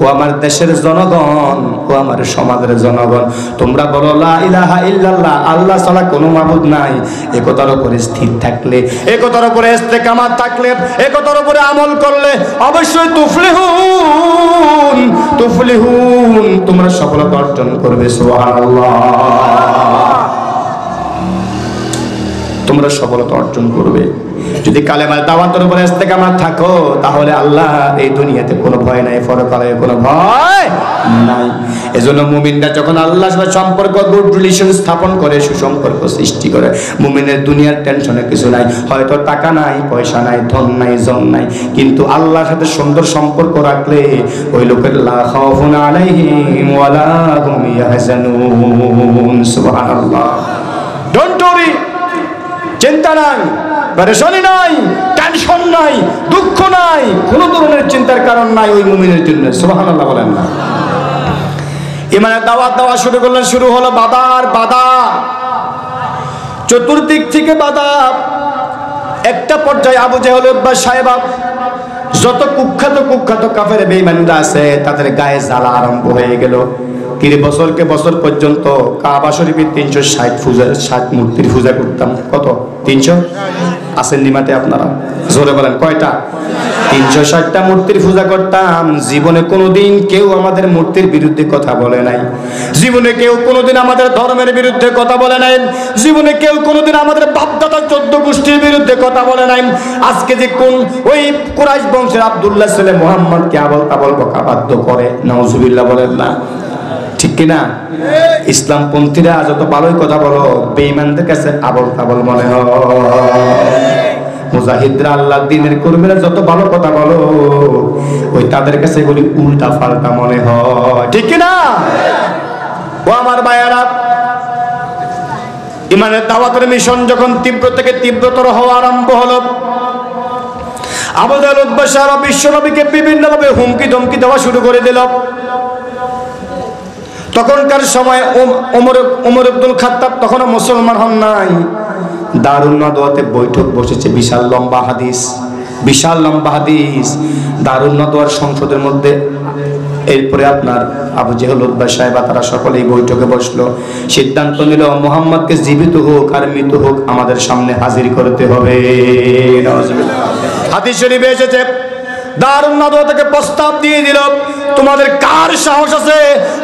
ও আমার দেশের জনগণ, ও আমার সমাজের জনগণ, তোমরা বলো লা ইলাহা ইল্লাল্লাহ, আল্লাহ ছাড়া কোনো মাবুদ নাই। একতার উপরে স্থির থাকলে, একতার উপরে ইস্তেকামাত থাকলে, একতার উপরে আমল করলে অবশ্যই তুফলিহুন, তোমরা সফলতা অর্জন করবে। সুবহানাল্লাহ। তোমরা সফলতা অর্জন করবে যদি কালেমার দাওয়াতের উপরে ইস্তেকামাত থাকো, তাহলে আল্লাহ এই দুনিয়াতে কোনো ভয় নাই, পরকালে কোনো ভয় নাই। এজন্য মুমিনরা যখন আল্লাহর সাথে সম্পর্ক, গুড রিলেশন স্থাপন করে, সুসম্পর্ক সৃষ্টি করে, মুমিনের দুনিয়ার টেনশনে কিছু নাই। হয়তো টাকা নাই, পয়সা নাই, ধন নাই, জন নাই, কিন্তু আল্লাহর সাথে সুন্দর সম্পর্ক রাখলে ওই লোকের লা খাউফুন আলাইহিম ওয়ালা হুম ইয়াহজানুন। সুবহানাল্লাহ। ডোন্ট ওয়ারি, চিন্তা নাই, পেরেশানি নাই, টেনশন নাই, দুঃখ নাই, কোনো ধরনের চিন্তার কারণ নাই ওই মুমিনের জন্য। সুবহানাল্লাহ বলেন না? ঈমানের দাওয়াত দেওয়া শুরু করলেন, শুরু হলো বাধা, চতুর্দিক থেকে বাধা। একটা পর্যায়ে আবু জেহেল, উতবা, সাইবা, যত কুখ্যাত কাফের বেঈমানরা আছে, তাদের গায়ে জ্বালা আরম্ভ হয়ে গেল। বছরকে বছর পর্যন্ত কাবা শরীফে 360 মূর্তির পূজা করতাম। কত? 300 আছেন নিমাতে আপনারা? জোরে বলেন, কয়টা? 360টা মূর্তির পূজা করতাম। জীবনে কোনোদিন কেউ আমাদের মূর্তির বিরুদ্ধে কথা বলে নাই। জীবনে কেউ কোনোদিন আমাদের ধর্মের বিরুদ্ধে কথা বলে নাই। জীবনে কেউ কোনোদিন আমাদের বাপদাদা 14 গোষ্ঠীর বিরুদ্ধে কথা বলে নাই। আজকে যে কোন ওই কুরাইশ বংশের আব্দুল্লাহ ছেলে মুহাম্মদকে আবল তাবল বকা বাধ্য করে, নাউজুবিল্লাহ বলেন না? ঠিক কিনা? ইসলামপন্থীরা যত ভালোই কথা বলো, বেঈমানদের কাছে আবল তাবল মনে হয়। মুজাহিদরা আল্লাহর দ্বীনের কর্মীরা যত ভালো কথা বলো ওই তাদের কাছে এগুলি উল্টা পাল্টা মনে হয়, ঠিক কি না? ও আমার ভাইয়েরা, ইমানের দাওয়াতের মিশন যখন তীব্র থেকে তীব্রতর হওয়া আরম্ভ হলো, আবু জাহল উতবা সারা বিশ্ব নবীকে বিভিন্নভাবে হুমকি ধমকি দেওয়া শুরু করে দিল। তখনকার সময় ওমর ইবনুল খাত্তাব তখনও মুসলমান হন নাই। দারুন নাদওয়াতে বৈঠক বসেছে, বিশাল লম্বা হাদিস দারুন নাদওয়ার সংসদের মধ্যে। এরপরে আপনার আবু জাহল উতবা সাহেব তারা সকলেই বৈঠকে বসলো, সিদ্ধান্ত নিল মুহাম্মদকে জীবিত হোক আর মৃত হোক আমাদের সামনে হাজির করতে হবে। হাদিস শরীফে এসেছে, দারুন নাদওয়া থেকে প্রস্তাব দিয়ে দিল, তোমাদের কার সাহস আছে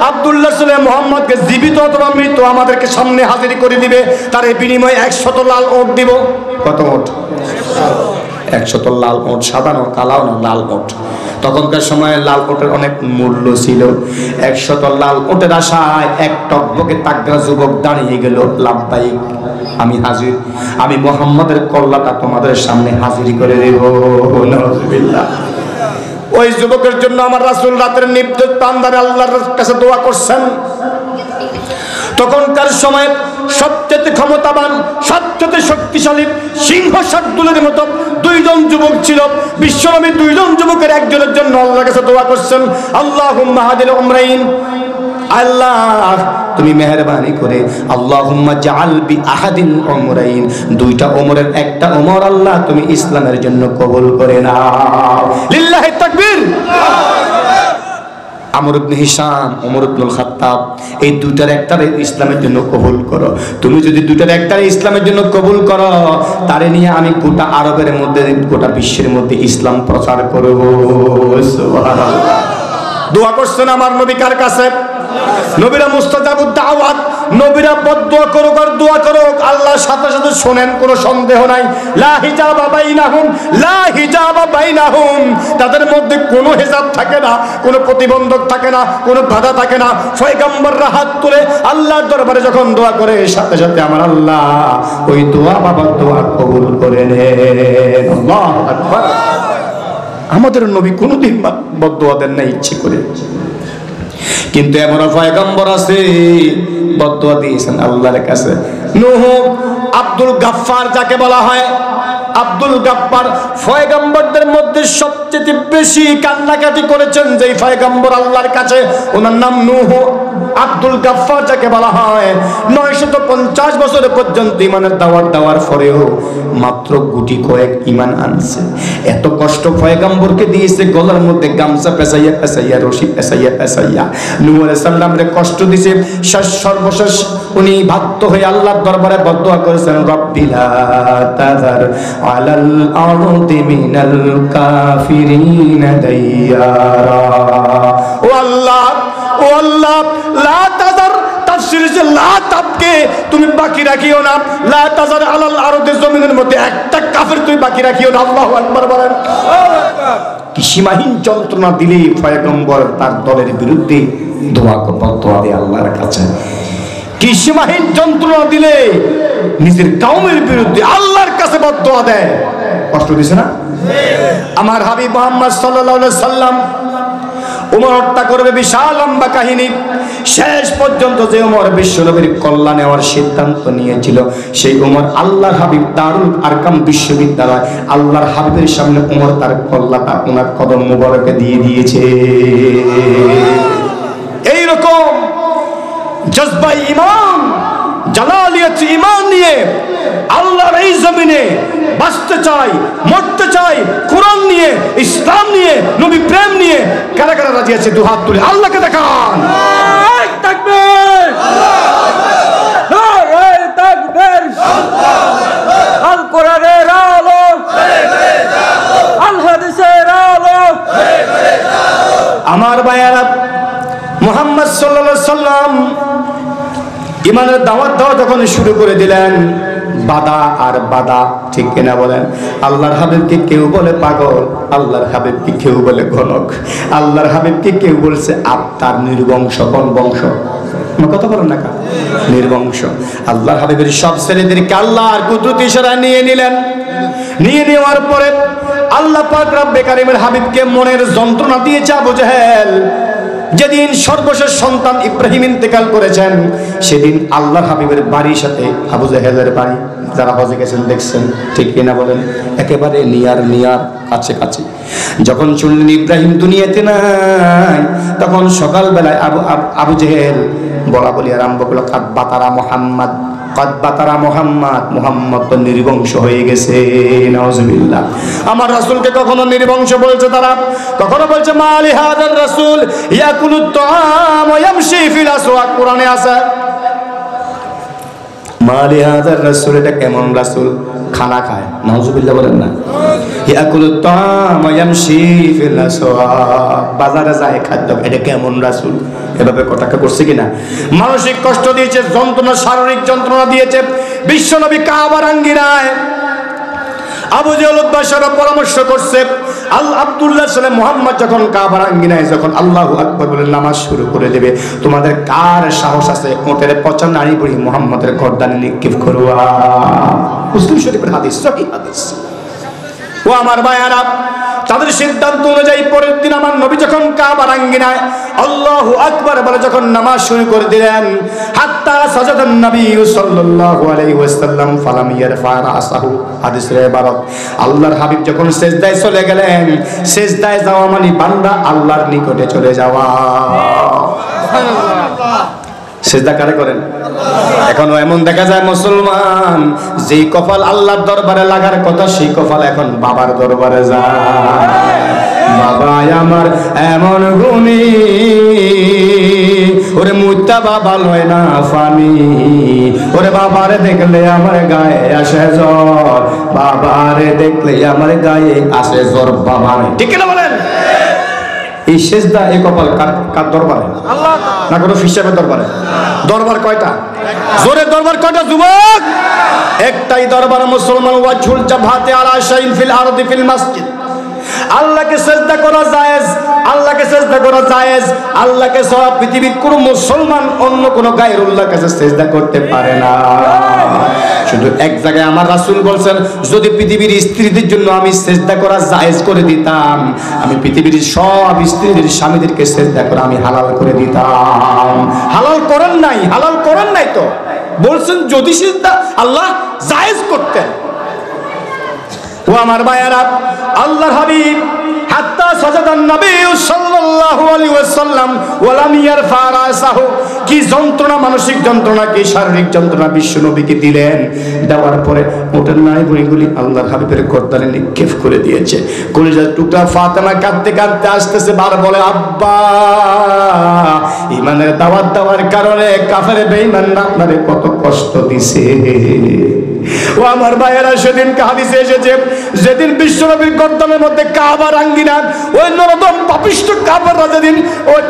আব্দুল্লাহ সাল্লাল্লাহু আলাইহি মুহাম্মদকে জীবিত অথবা মৃত আমাদেরকে সামনে হাজির করে দিবে, তার বিনিময়ে 100 লাল ওট দিব। কত ওট? 100 লাল ওট, সাদা না কালো না, লাল ওট। তখনকার সময়ে লাল ওটের অনেক মূল্য ছিল। 100 লাল ওটের আশায় এক টকবকে তাগড়া যুবক দাঁড়িয়ে গেল, লাব্বাইক, আমি হাজির, আমি মুহাম্মদের কল্লাটা তোমাদের সামনে হাজির করে দেব। নাউজুবিল্লাহ। ওই যুবকের জন্য আমার রাসূল রাতের নির্দোষ বান্দারে আল্লাহর কাছে দোয়া করছেন। তখনকার সময় সবচেয়ে ক্ষমতাবান, সবচেয়ে শক্তিশালী সিংহ শার্দুলের মতো 2 জন যুবক ছিল। বিশ্বনবী 2 জন যুবকের একজনের জন্য আল্লাহর কাছে দোয়া করছেন, আল্লাহুম্মা হাদিল উমরাইন, আল্লাহ তুমি মেহেরবানি করে আল্লাহুম্মা জাআল বি আহাদিল উমরাইন, 2টা ওমরের একটা ওমর আল্লাহ তুমি ইসলামের জন্য কবুল করে নাও। লিল্লাহি তাকবীর। আমর ইবনে হিশাম, ওমর ইবনুল খাত্তাব, এই 2টার একটা ইসলামের জন্য কবুল করো। তুমি যদি 2টার একটা ইসলামের জন্য কবুল করো, তারে নিয়ে আমি গোটা আরবের মধ্যে, গোটা বিশ্বের মধ্যে ইসলাম প্রচার করব। সুবহানাল্লাহ। দোয়া করছেন আমার নবী কার কাছে? নবীরা মুস্তাজাবুদ দাওয়াত, নবীরা বদদুয়া করুক আর দোয়া করুক, আল্লাহর সাথে সাথে শোনেন, কোনো সন্দেহ নাই। লা হিজাবা বাইনাহুম, লা হিজাবা বাইনাহুম, তাদের মধ্যে কোনো হিজাব থাকে না, কোনো প্রতিবন্ধক থাকে না, কোনো বাধা থাকে না। পয়গম্বররা হাত তুলে আল্লাহর দরবারে যখন দোয়া করে, সাথে সাথে আমার আল্লাহ ওই দোয়া বাবার দোয়া কবুল করে নেন। আল্লাহু আকবার। আমাদের নবী কোনোদিন বদদুয়া দেন না ইচ্ছে করে, কিন্তু এমন পয়গম্বর আছে বদদুয়া দিয়েছেন আল্লাহর কাছে। নূহ, আব্দুল গাফফার যাকে বলা হয়, আব্দুল গাফফার পয়গম্বরদের মধ্যে সবচেয়ে বেশি কান্নাকাটি করেছেন যেই পয়গম্বর আল্লাহর কাছে, ওনার নাম নূহ। আব্দুল গাফফার যাকে বলা হয় 950 বছর পর্যন্ত ইমানের দাওয়াত দেওয়ার পরেও মাত্র গুটি কয়েক ইমান আনছে। এত কষ্ট পয়গম্বরকে দিয়েছে, গলার মধ্যে গামছা পেঁচাইয়া পেঁচাইয়া, রশি পেঁচাইয়া পেঁচাইয়া নূহ আলাইহিস সালামকে কষ্ট দিয়েছে। সর্বশেষ উনি বাধ্য হয়ে আল্লাহর দরবারে বদদুয়া করেছেন, রব্বিলা তাযার আলাল আরদি মিনাল কাফিরিনা দাইয়ারা। ও আল্লাহ, ও আল্লাহ, লা তাযার, তাফসীরে যে লা তাবকে তুমি বাকি রাখিও না, লা তাযার আলাল আরদি, জমিনের মধ্যে একটা কাফির তুমি বাকি রাখিও না। আল্লাহু আকবার বলেন। কি সীমাহীন যন্ত্রণা দিলে পয়গম্বর তার দলের বিরুদ্ধে দোয়া দেয় আল্লাহর কাছে। কি সীমাহীন যন্ত্রণা দিলে নিজের কওমের বিরুদ্ধে আল্লাহর কাছে বদদুয়া দেয়। কষ্ট দিছে না? আমার হাবিব মুহাম্মদ সাল্লাল্লাহু আলাইহি সাল্লাম উমর হত্যা করবে, বিশাল লম্বা কাহিনী। শেষ পর্যন্ত যে উমর বিশ্বনবীর কল্যাণ নেওয়ার সিদ্ধান্ত নিয়েছিল, সেই উমর আল্লাহর হাবিব দারুল আরকাম বিশ্ববিদ্যালয় আল্লাহর হাবিবের সামনে উমর তার কল্লাটা ওনার কদম মুবারকে দিয়ে দিয়েছে। এইরকম জজবাই ঈমান, জালালিয়াত ঈমান নিয়ে আল্লাহর এই জমিনে বাঁচতে চাই, মরতে চাই, কোরআন নিয়ে, ইসলাম নিয়ে, নবী প্রেম নিয়ে কারা কারা রাজি আছে? দু হাত তুলে আল্লাহকে দেখান। তাকবীর, নারে তাকবীর। আল কোরআনের আলো, আল হাদিসের আলো। আমার ভাইয়েরা, মুহাম্মদ সাল্লাল্লাহু আলাইহি সাল্লাম ইমানের দাওয়াত দেওয়া যখন শুরু করে দিলেন, বাদা আর বাদা, ঠিক কিনা বলেন? আল্লাহর হাবিবকে কেউ বলে পাগল, আল্লাহর হাবিবকে কেউ বলে গণক, আল্লাহর হাবিবকে কেউ বলছে আত্মার নির্বংশ। কোন বংশ? কথা বলেন না, নির্বংশ। আল্লাহর হাবিবের সব ছেলেদেরকে আল্লাহর কুদরতি ইশারায় নিয়ে নিলেন। নিয়ে নেওয়ার পরে আল্লাহ পাক রব্বে কারীমের হাবিবকে মনের যন্ত্রণা দিয়েছে আবু জেহেল। যেদিন সর্বশেষ সন্তান ইব্রাহিম ইন্তেকাল করেছেন, সেদিন আল্লাহর হাবিবের বাড়ির সাথে আবু জেহেলের বাড়ি, যারা হজে গেছেন দেখছেন, ঠিক কিনা বলেন, একেবারে নিয়ার কাছে কাছে। যখন শুনলেন ইব্রাহিম দুনিয়াতে নাই, তখন সকালবেলায় আবু জেহেল বলা বলি আরম্ভ করলো, কাদ বাতারা মুহাম্মদ, কাদ বাতারা মুহাম্মদ, মুহাম্মদ তো নির্বংশ হয়ে গেছে। নাউজুবিল্লাহ। আমার রাসূলকে কখনো নির্বংশ বলছে তারা, কখনো বলছে মালি হাদার রাসূল ইয়াকুলুত তাআম ওয়া ইয়ামশি ফিল আসওয়াক। কোরআনে আছে মালি হাদার রাসূল, এটা কেমন রাসূল, খানা খায়। নাউজুবিল্লাহ বলেন না। ইয়াকুলুত তাআম ওয়া ইয়ামশি ফিল আসওয়াক, বাজারে যায় খাদ্য, এটা কেমন রাসূল? এভাবে কটাক্ষ করছে কিনা? মানসিক কষ্ট দিয়েছে, যন্ত্রণা, শারীরিক যন্ত্রণা দিয়েছে। বিশ্বনবী কাবার আঙ্গিনায় আবু জেহেল উদ্বাসরা পরামর্শ করছে। আব্দুল্লাহ সালে মুহাম্মদ যখন কাবার আঙ্গিনায় যখন আল্লাহু আকবার বলে নামাজ শুরু করে দেবে, তোমাদের কার সাহস আছে ওটের পচা নারী বুড়ি মুহাম্মদের গর্দানে নিক্ষেপ করুয়া? মুসলিম শরীফের হাদিস, সহিহ হাদিস। ও আমার ভাইয়ারা, তাদের সিদ্ধান্ত অনুযায়ী পরের দিন আমার নবী যখন কাবার আঙ্গিনায় আল্লাহু আকবার বলে যখন নামাজ শুরু করে দিলেন, হাত্তা সাজাদান নবী সাল্লাল্লাহু আলাইহি ওয়াসাল্লাম ফালাম ইয়ারফা রাসাহু। হাদিসের ইবারত, আল্লাহর হাবিব যখন সিজদায় চলে গেলেন, সিজদায় যাওয়া মানে বান্দা আল্লাহর নিকটে চলে যাওয়া। সুবহানাল্লাহ। সিজদা কারে করেন? এখনো এমন দেখা যায় মুসলমান, যেই কপাল আল্লাহর দরবারে লাগার কথা, সেই কপাল এখন বাবার দরবারে যায়। বাবা আমার এমন গুণী, ওরে মুত্তা বাবা লয় না ফানি, ওরে বাবারে দেখলে আমার গায়ে আসে জ্বর, বাবারে দেখলে আমার গায়ে আসে জ্বর। বাবা ঠিক না বলেন? এই সিজদা, এই কপাল কার দরবারে? আল্লাহ না কোনো হিসাবের দরবারে? দরবার কয়টা? জোরে দরবার কয়টা যুবক? একটাই দরবার মুসলমান। ওয়াজহুল জাবহাতি আলা শাইইন ফিল আরদি ফিল মসজিদ। আল্লাহকে সিজদা করা জায়েজ, আল্লাহকে সিজদা করা জায়েজ। আল্লাহকে ছাড়া পৃথিবীর কোন মুসলমান অন্য কোন গায়রুল্লাহর কাছে সিজদা করতে পারে না। শুধু এক জায়গায় আমার রাসূল বলছেন, যদি পৃথিবীর স্ত্রীদের জন্য আমি সিজদা করা জায়েজ করে দিতাম, আমি পৃথিবীর সব স্ত্রীদের স্বামীদেরকে সিজদা করা আমি হালাল করে দিতাম। হালাল করেন নাই, হালাল করেন নাই তো বলছেন যদি সিজদা আল্লাহ জায়েজ করতেন। ও আমার ভাইয়ারা, আল্লাহর হাবিব হাত্তা সাজাদান নবী সাল্লাল্লাহু আলাইহি ওয়াসাল্লাম ওয়া লাম ইয়ারফা রাসাহু। কি যন্ত্রণা, মানসিক যন্ত্রণা, কি শারীরিক যন্ত্রণা বিশ্ব নবীকে দিলেন। দেওয়ার পরে ওটার নারী বুড়িগুলি আল্লাহর হাবিবের গর্দানে নিক্ষেপ করে দিয়েছে। কলিজার টুকরা ফাতেমা কাঁদতে কাঁদতে আসতেছে, বার বলে আব্বা, ইমানের দাওয়াত দেওয়ার কারণে কাফের বেঈমান আপনারে কত কষ্ট দিছে। ও আমার ভাইয়েরা, সেদিন হাদিসে এসেছে, যেদিন বিশ্বনবীর গর্দানের মধ্যে কাবার আঙ্গিনা ওই নরদম পাপিষ্ঠ কাফেররা যেদিন ওই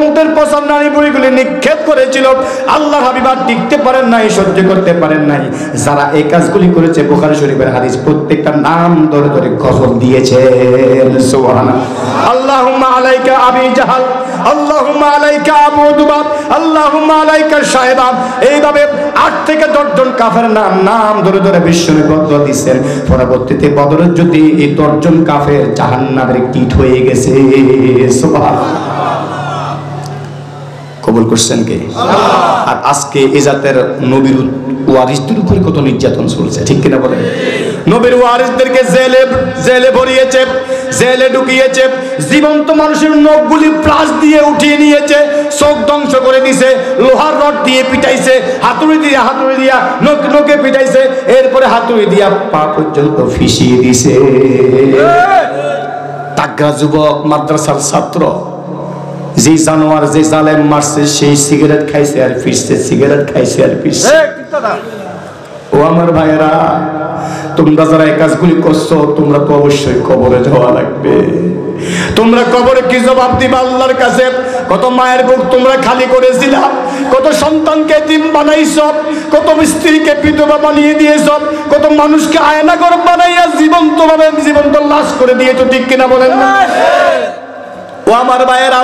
উটের পচা নারী বুড়িগুলি নিক্ষেপ করেছিল, আল্লাহর হাবিব আর টিকতে পারেন নাই, সহ্য করতে পারেন নাই। যারা এই কাজগুলি করেছে, বুখারী শরীফের হাদিস, প্রত্যেকটা নাম ধরে ধরে গজল দিয়েছেন। সুবহানাল্লাহ। আল্লাহুম্মা আলাইকা আবি জাহাল, আল্লাহুম্মা আলাইকা আবু দুবাব, আল্লাহুম্মা আলাইকা শায়বা। এইভাবে 8 থেকে 10 জন কাফের নাম ধরে ধরে বিশ্বনবী বদুয়া দিয়েছেন। পরবর্তীতে বদরের যুদ্ধে এই 10 জন কাফের জাহান্নামের কীট হয়ে গেছে। সুবহানাল্লাহ। কবুল করছেন কে? আল্লাহ। আর আজকে এই জাতের নবীর ওয়ারিসদের উপরে কত নির্যাতন চলছে, ঠিক কিনা বলেন? নবীর ওয়ারিসদেরকে জেলে ভরিয়েছে, জেলে ঢুকিয়েছে, জীবন্ত মানুষের নখগুলি প্লাস দিয়ে উঠিয়ে নিয়েছে, চোখ ধ্বংস করে দিয়েছে, লোহার রড দিয়ে পিটাইছে, হাতুড়ি দিয়া নখে পিটাইছে, এরপরে হাতুড়ি দিয়া পা পর্যন্ত ফিসিয়ে দিছে। তাগড়া যুবক, মাদ্রাসার ছাত্র, যে জানোয়ার, যে জালেম মারছে, সেই সিগারেট খাইছে আর ফিরছে, সিগারেট খাইছে আর ফিরছে। ও আমার ভাইয়েরা, তোমরা যারা এই কাজগুলি করছো, তোমরা তো অবশ্যই কবরে যাওয়া লাগবে। তোমরা কবরে কি জবাব দিবা আল্লাহর কাছে? কত মায়ের বুক তোমরা খালি করেছিলা, কত সন্তানকে এতিম বানাইছো, কত স্ত্রীকে বিধবা বানিয়ে দিয়েছো, কত মানুষকে আয়নাঘর বানাইয়া জীবন্ত লাশ করে দিয়েছো, ঠিক কিনা বলেন না? ও আমার ভাইয়েরা,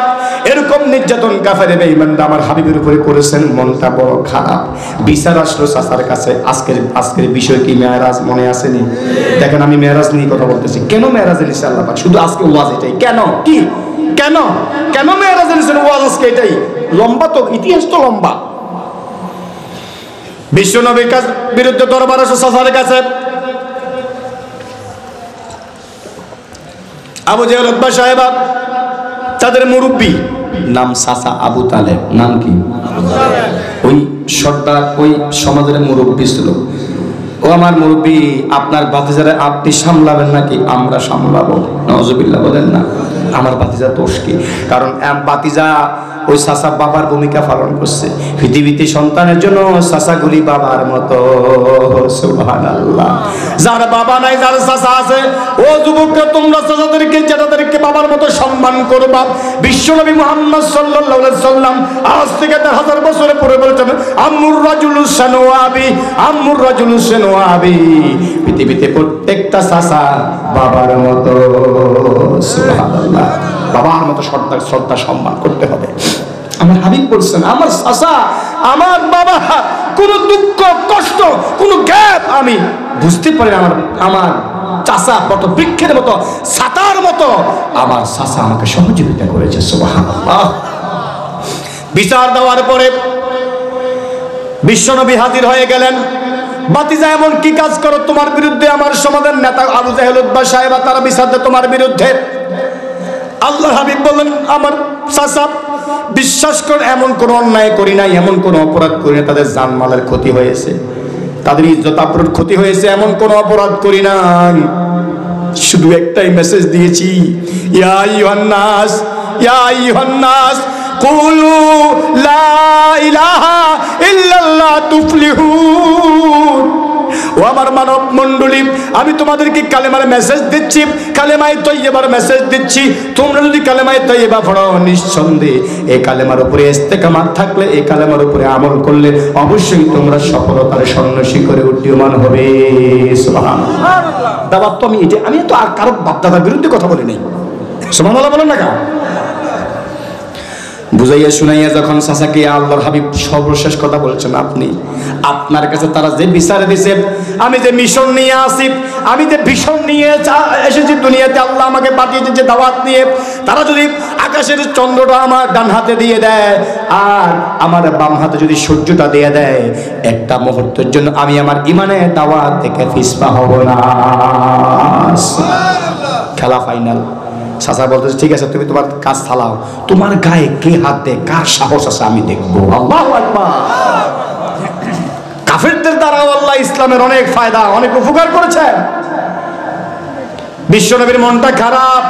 এরকম নির্যাতন কাফের বেঈমানরা আমার হাবিবের উপরে করেছেন, মনটা বড় খারাপ। বিচার আসলো চাচার কাছে। আজকের বিষয় কি মেরাজ মনে আসেনি? দেখেন আমি মেরাজ নিয়ে কথা বলতেছি। কেন মেরাজ এনেছে আল্লাহ পাক? শুধু আজকে ওয়াজ এটাই। কেন কি কেন কেন মেরাজ এনেছেন? ওয়াজ আজকে এটাই। লম্বা তো ইতিহাস, তো লম্বা। বিশ্ব নবীর বিরুদ্ধে দরবার আসো চাচার কাছে। আবু জেহেল উতবা সাহেব, তাদের মুরব্বী নাম চাচা আবু তালেব। নাম কি? ওই সর্দার, ওই সমাজের মুরব্বী ছিল। ও আমার মুরব্বী, আপনার ভাতিজারে আপনি সামলাবেন নাকি আমরা সামলাবো? নাউজুবিল্লাহ বলেন না। আমার ভাতিজা দোষ কি? কারণ ভাতিজা ওই চাচা বাবার ভূমিকা পালন করছে। পৃথিবীতে সন্তানের জন্য চাচাগুলি বাবার মতো। সুবহানাল্লাহ। যার বাবা নাই, যার চাচা আছে, ও যুবকরা তোমরা চাচাদেরকে, জ্যাঠাদেরকে বাবার মতো সম্মান করবা। বিশ্বনবী মুহাম্মদ সাল্লাল্লাহু আলাইহি সাল্লাম আজ থেকে 1000 বছরের পরে বলেছেন, আম্মুর রাজুলুস সানওয়াবি, আম্মুর রাজুলুস সানওয়াবি। পৃথিবীতে প্রত্যেকটা চাচা বাবার মতো। সুবহানাল্লাহ। বাবার মতো শ্রদ্ধা সম্মান করতে হবে। আমার হাবিব বলছেন, আমার চাচা, আমার বাবা, কোন দুঃখ কষ্ট, কোন গ্যাপ আমি বুঝতে পারি। আমার চাচা বট বৃক্ষের মতো, ছাতার মতো আমার চাচা আমাকে সহযোগিতা করেছে। সুবহানাল্লাহ। বিচার দেওয়ার পরে বিশ্বনবী হাজির হয়ে গেলেন। বাতিজা এমন কি কাজ করো তোমার বিরুদ্ধে আমার সমাজের নেতা আবু জেহেল উতবা সাহেব তারা বিচার দেয় তোমার বিরুদ্ধে? আল্লাহ হাবিব বলেন, আমার চাচা, বিশ্বাস কর এমন কোন অন্যায় করি নাই, এমন কোন অপরাধ করি না তাদের জানমালের ক্ষতি হয়েছে, তাদের ইজ্জত আবরুর ক্ষতি হয়েছে, এমন কোন অপরাধ করি নাই। শুধু একটাই মেসেজ দিয়েছি, ইয়া আইয়ুহান নাস, ইয়া আইয়ুহান নাস কুলু লা ইলাহা ইল্লাল্লাহ তুফলিহুন। ও আমার মানব মণ্ডলী, আমি তোমাদেরকে কালেমার মেসেজ দিচ্ছি, কালেমায়ে তয়্যিবার মেসেজ দিচ্ছি। তোমরা যদি কালেমায়ে তয়্যিবা পড়ো, নিঃসন্দেহে এই কালেমার উপরে ইস্তেকামাত থাকলে, এই কালেমার উপরে আমল করলে অবশ্যই তোমরা সফলতার সন্ন্যাসী উড্ডীয়মান হবে। সুবহানাল্লাহ। দাওয়াত তো আমি তো আর কারো বাপদাদার বিরুদ্ধে কথা বলি নাই। সুবহানাল্লাহ বলেন না কেন? বুঝাইয়া শুনাইয়া যখন চাচাকে আল্লাহর হাবিব সর্বশেষ কথা বলছেন, আপনি, আপনার কাছে তারা যে বিচার দিছে, আমি যে মিশন নিয়ে আসি, আমি যে ভীষণ নিয়ে এসেছি দুনিয়াতে, আল্লাহ আমাকে পাঠিয়েছে যে দাওয়াত নিয়ে, তারা যদি আকাশের চন্দ্রটা আমার ডান হাতে দিয়ে দেয় আর আমার বাম হাতে যদি সূর্যটা দিয়ে দেয়, একটা মুহূর্তের জন্য আমি আমার ইমানের দাওয়াত থেকে পিছপা হব না। খেলা ফাইনাল। চাচা বলতেছে, ঠিক আছে তুমি তোমার কাজ চালাও, তোমার গায়ে কে হাত দেয়, কার সাহস আছে আমি দেখবো। আল্লাহু আকবার। কাফেরদের দ্বারা আল্লাহ ইসলামের অনেক ফায়দা, অনেক উপকার করেছে। বিশ্বনবীর মনটা খারাপ।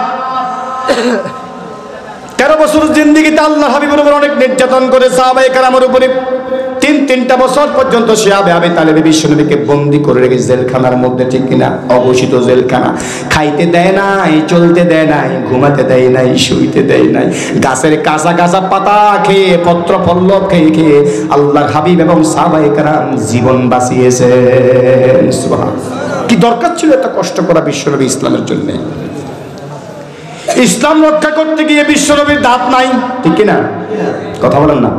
13 বছর জিন্দেগিতে আল্লাহ হাবিবের উপর অনেক নির্যাতন করে, সাহাবায়ে কেরামের উপরে 3টা বছর পর্যন্ত সে আবু তালেব বিশ্বনবীকে বন্দী করে রেখে জেলখানার মধ্যে, ঠিক কিনা? অঘোষিত জেলখানা। খাইতে দেয় নাই, চলতে দেয় নাই, ঘুমাতে দেয় নাই, শুইতে দেয় নাই। গাছের কাঁচা কাঁচা পাতা খেয়ে, পত্র পল্লব খেয়ে খেয়ে আল্লাহর হাবিব এবং সাহাবায়ে কেরাম জীবন বাঁচিয়েছেন। সুবহানাল্লাহ। কি দরকার ছিল এত কষ্ট করা বিশ্বনবী ইসলামের জন্য? ইসলাম রক্ষা করতে গিয়ে বিশ্বনবীর দাঁত নাই, ঠিক কিনা? কথা বলেন না।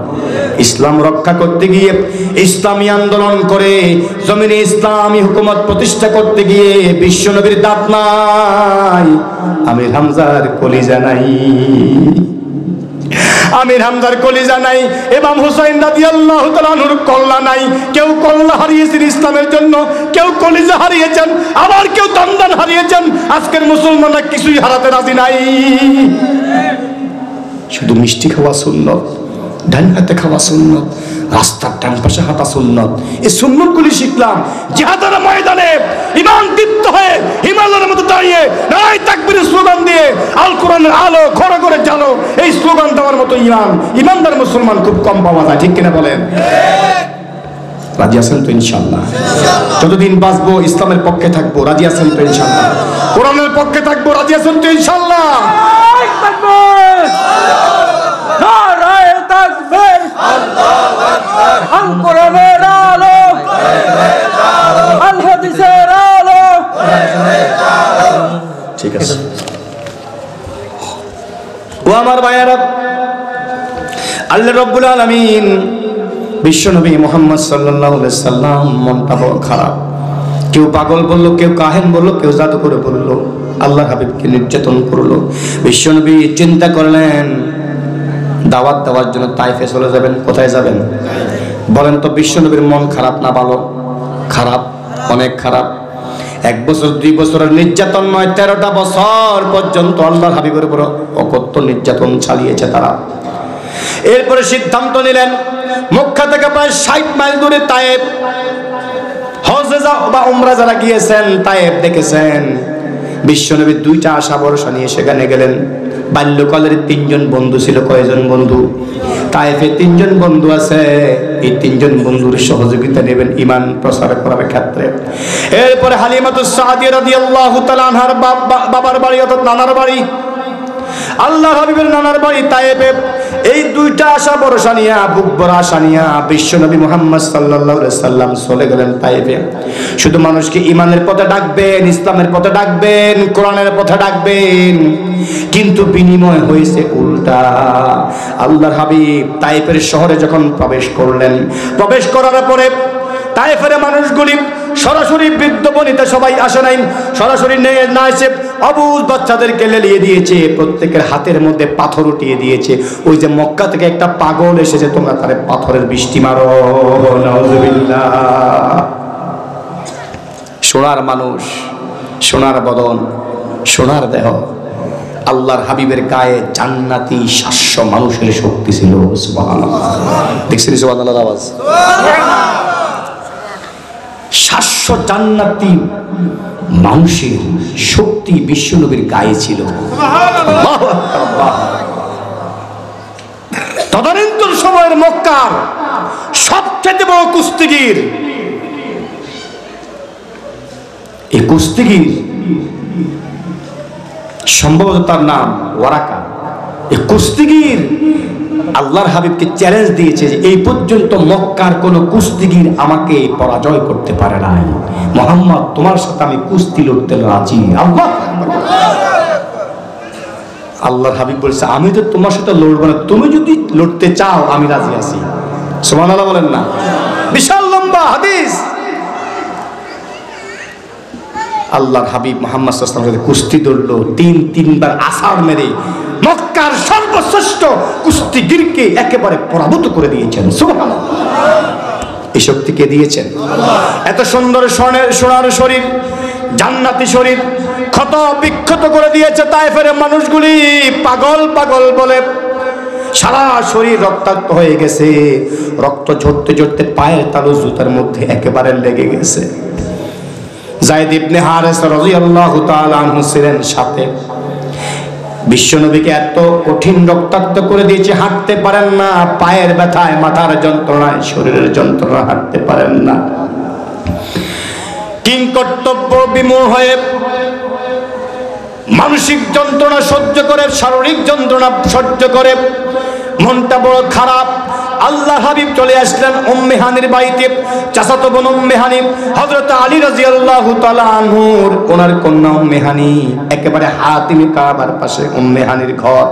ইসলাম রক্ষা করতে গিয়ে, ইসলামী আন্দোলন করে জমিনে ইসলামী হুকুমত প্রতিষ্ঠা করতে গিয়ে বিশ্বনবীর দাঁত নাই। আমির হামজার কলিজা নাই, আমির হামজার কলিজা নাই, ইমাম হুসাইন রাদিয়াল্লাহু তাআলা আনহুর কল্লা নাই। কেউ কল্লা হারিয়েছেন ইসলামের জন্য, কেউ কলিজা হারিয়েছেন, আবার কেউ দন্দান হারিয়েছেন। আজকের মুসলমানরা কিছুই হারাতে রাজি নাই। শুধু মিষ্টি খাওয়া সুন্নত, ডান হাতে খাওয়া সুন্নত, রাস্তার ডান পাশে হাঁটা সুন্নত। এই সুন্নতগুলি শিখলাম জিহাদের ময়দানে ঈমান দীপ্ত হয়ে হিমালয়ের মতো দাঁড়িয়ে নারায়ে তাকবীরের স্লোগান দিয়ে, আল কোরআনের আলো ঘরে ঘরে জ্বালো, এই স্লোগান দেওয়ার মতো ইমানদার মুসলমান খুব কম পাওয়া যায়, ঠিক কিনা বলেন? রাজি আছেন তো ইনশাআল্লাহ? যতদিন বাঁচবো ইসলামের পক্ষে থাকবো, রাজি আছেন তো ইনশাআল্লাহ? কোরআনের পক্ষে থাকবো, রাজি আছেন তো ইনশাআল্লাহ? নারায়ে তাকবীর, আল্লাহু আকবার, আল কোরআনের আলো, আল হাদিসের আলো। ঠিক আছে। ও আমার আমার ভাইয়েরা, আল্লাহ রাব্বুল আলামিন বিশ্বনবী মুহাম্মদ সাল্লাল্লাহু আলাইহি সাল্লাম মনটা বড় খারাপ। কেউ পাগল বলল, কেউ কাহেন বলল, কেউ জাদু করে বলল, আল্লাহর হাবিবকে নির্যাতন করলো। বিশ্বনবী চিন্তা করলেন দাওয়াত দেওয়ার জন্য তাইফে চলে যাবেন। কোথায় যাবেন বলেন তো? বিশ্বনবীর মন খারাপ না ভালো? খারাপ, অনেক খারাপ। 1 বছর 2 বছরের নির্যাতন নয়, 13টা বছর পর্যন্ত আল্লাহর হাবিবের উপর অকথ্য নির্যাতন চালিয়েছে তারা। এরপরে সিদ্ধান্ত নিলেন মক্কা থেকে প্রায় 60 মাইল দূরে তায়েফ, হজে বা উমরা যারা গিয়েছেন তায়েফ দেখেছেন, বিশ্বনবী 2টা আশা ভরসা নিয়ে সেখানে গেলেন। বাল্যকালের 3 জন বন্ধু ছিল। কয়জন বন্ধু? তায়েফে 3 জন বন্ধু আছে। এই 3 জন বন্ধুর সহযোগিতা নেবেন ঈমান প্রচার করার ক্ষেত্রে। এরপরে হালিমাতুস সাদিয়া রাদিয়াল্লাহু তাআলা আনহার বাবার বাড়ি অর্থাৎ নানার বাড়ি, আল্লাহর হাবিবের নানার বাড়ি তায়েফে। এই 2টা আশা ভরসা নিয়ে, বুক ভরা আশা নিয়ে বিশ্বনবী মুহাম্মদ সাল্লাল্লাহু আলাইহি সাল্লাম চলে গেলেন তায়েফে। শুধু মানুষকে ঈমানের পথে ডাকবেন, ইসলামের পথে ডাকবেন, কোরআনের পথে ডাকবেন, কিন্তু বিনিময় হয়েছে উল্টা। আল্লাহর হাবিব তায়েফের শহরে যখন প্রবেশ করলেন, প্রবেশ করার পরে তায়েফের মানুষগুলি সরাসরি বৃদ্ধ বনিতা সবাই আসে নাই, সরাসরি না এসে অবুঝ বাচ্চাদেরকে লেলিয়ে দিয়েছে, প্রত্যেকের হাতের মধ্যে পাথর উঠিয়ে দিয়েছে। ওই যে মক্কা থেকে একটা পাগল এসেছে, তোমরা তারে পাথরের বৃষ্টি মারো। নাউযুবিল্লাহ। সোনার মানুষ, সোনার বদন, সোনার দেহ। আল্লাহর হাবিবের গায়ে জান্নাতি 700 মানুষের শক্তি ছিল। সুবহানাল্লাহ। দেখছেন সুবহানাল্লাহর আওয়াজ? 700 জান্নাতি মানুষের শক্তি বিশ্বনবীর গায়ে ছিল। তদানীন্তন সময়ের মক্কার সবচেয়ে বড় কুস্তিগির, এই কুস্তিগির সম্ভবত তার নাম ওয়ারাকা। এই কুস্তিগির আল্লাহর হাবিবকে চ্যালেঞ্জ দিয়েছে যে এই পর্যন্ত মক্কার কোন কুস্তিগির আমাকে পরাজয় করতে পারে নাই। মুহাম্মদ, তোমার সাথে আমি কুস্তি লড়তে রাজি। আল্লাহর হাবিব বলছে, আমি তো তোমার সাথে লড়বো না, তুমি যদি লড়তে চাও আমি রাজি আছি। সুবহানাল্লাহ বলেন না? বিশাল লম্বা হাদিস। আল্লাহর হাবিব মুহাম্মদ সাল্লাল্লাহু আলাইহি ওয়াসাল্লাম কুস্তি লড়লো। 3বার আছাড় মেরে মক্কার সর্বশ্রেষ্ঠ কুস্তিগিরকে একেবারে পরাভূত করে দিয়েছেন। সুবহানাল্লাহ। এই শক্তি কে দিয়েছেন? এত সুন্দর সোনার শরীর, জান্নাতি শরীর ক্ষত বিক্ষত করে দিয়েছে তায়েফের মানুষগুলি। পাগল পাগল বলে সারা শরীর রক্তাক্ত হয়ে গেছে। রক্ত ঝরতে ঝরতে পায়ের তালু জুতার মধ্যে একেবারে লেগে গেছে। যায়েদ ইবনে হারেসা রাদিয়াল্লাহু তাআলা আনহু ছিলেন সাথে। বিশ্বনবীকে এত কঠিন রক্তাক্ত করে দিয়েছে, হাঁটতে পারেন না, পায়ের ব্যথায়, মাথার যন্ত্রণায়, শরীরের যন্ত্রণা, হাঁটতে পারেন না। কিংকর্তব্য বিমূঢ় হয়ে মানসিক যন্ত্রণা সহ্য করে, শারীরিক যন্ত্রণা সহ্য করে মনটা বড় খারাপ। আল্লাহ হাবিব চলে আসলেন উম্মে হানির বাড়িতে। চাচাতো বোন উম্মে হানি, হযরত আলী রাদিয়াল্লাহু তাআলা আনহুর ওনার কন্যা উম্মে হানি, একেবারে হাতিমে কাবার পাশে উম্মে হানির ঘর।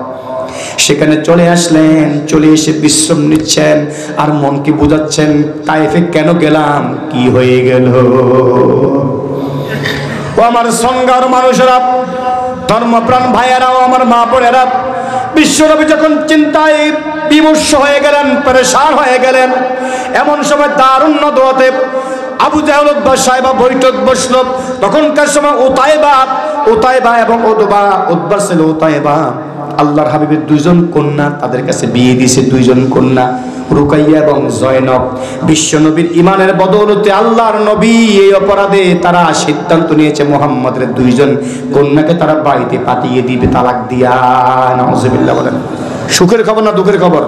সেখানে চলে আসলেন। চলে এসে বিশ্রাম নিচ্ছেন আর মনকে বোঝাচ্ছেন, তায়েফে কেন গেলাম, কি হয়ে গেল। ও আমার সংগার মানুষেরা, ধর্মপ্রাণ ভাইয়েরাও, আমার মা বোনেরা, বিশ্বনবী যখন চিন্তায় বিমর্ষ হয়ে গেলেন, পরেশান হয়ে গেলেন, এমন সময় দারুণ নদওয়াতে আবু জাহল সাহেবা বৈঠক বসল। তখনকার সময় উতাইবা এবং উতবার ছিল। উতাইবা আল্লাহর হাবিবের 2 জন কন্যা, তাদের কাছে বিয়ে দিয়েছে 2 জন কন্যা, রুকাইয়া এবং জয়নব। বিশ্বনবীর ঈমানের বদৌলতে আল্লাহর নবী এই অপরাধে তারা সিদ্ধান্ত নিয়েছে মুহাম্মদের 2 জন কন্যাকে তারা বাড়িতে পাঠিয়ে দিবে তালাক দিয়া। নাউযুবিল্লাহ বলেন। সুখের খবর না দুঃখের খবর?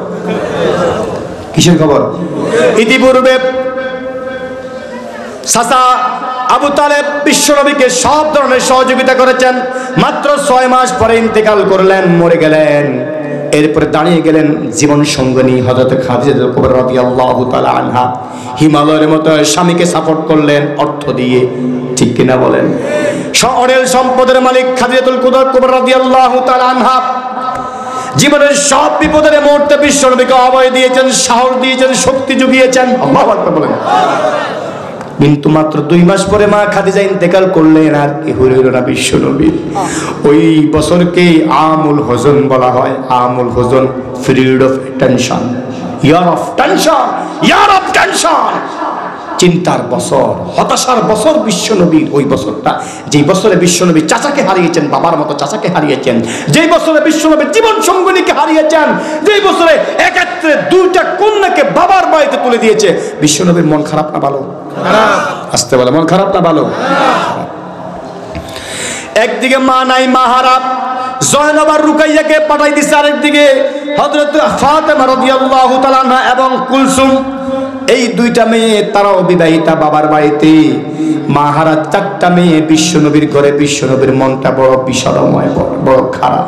কিসের খবর? ইতিপূর্বে চাচা আবু তালেব বিশ্বনবীকে সব ধরনের সহযোগিতা করেছেন। মাত্র 6 মাস পরে ইন্তেকাল করলেন, মরে গেলেন। এরপরে দাঁড়িয়ে গেলেন জীবন সঙ্গিনী হযরত খাদিজা কুবরা রাদিয়াল্লাহু তাআলা আনহা। হিমালয়ের মতো স্বামীকে সাপোর্ট করলেন অর্থ দিয়ে, ঠিক কিনা বলেন? অনেক সম্পদের মালিক খাদিজাতুল কুবরা রাদিয়াল্লাহু তাআলা আনহা জীবনের সব বিপদের মুহূর্তে বিশ্বনবীকে অভয় দিয়েছেন, সাহস দিয়েছেন, শক্তি জুগিয়েছেন। আল্লাহু আকবার বলেন। কিন্তু মাত্র 2 মাস পরে মা খাদিজা ইন্তেকাল করলেন, আর কি হইল না বিশ্বনবী। ওই বছরকে আমুল হুজন বলা হয়। আমুল হুজন, period of tension, year of tension, year of tension, চিন্তার বছর, হতাশার বছর বিশ্বনবীর। ওই বছরটা যেই বছরে বিশ্বনবী চাচাকে হারিয়েছেন, বাবার মতো চাচাকে হারিয়েছেন, যেই বছরে বিশ্বনবী জীবন সঙ্গিনীকে হারিয়েছেন, যেই বছরে একাত্রে 2টা কন্যাকে বাবার বাড়িতে তুলে দিয়েছে, বিশ্বনবীর মন খারাপ না ভালো? আসতে বলে মন খারাপ না ভালো? একদিকে মা নাই, মা হারাপ, জয়নব আর রুকাইয়াকে পাঠাই দিছে, আরেকদিকে হযরত ফাতেমা রাদিয়াল্লাহু তাআলা আনহা এবং কুলসুম, এই 2টা মেয়ে, তারাও বিবাহিতা বাবার বাড়িতে। মা হারা 4টা মেয়ে বিশ্বনবীর ঘরে। বিশ্বনবীর মনটা বড় বিষাদময়, বড় খারাপ।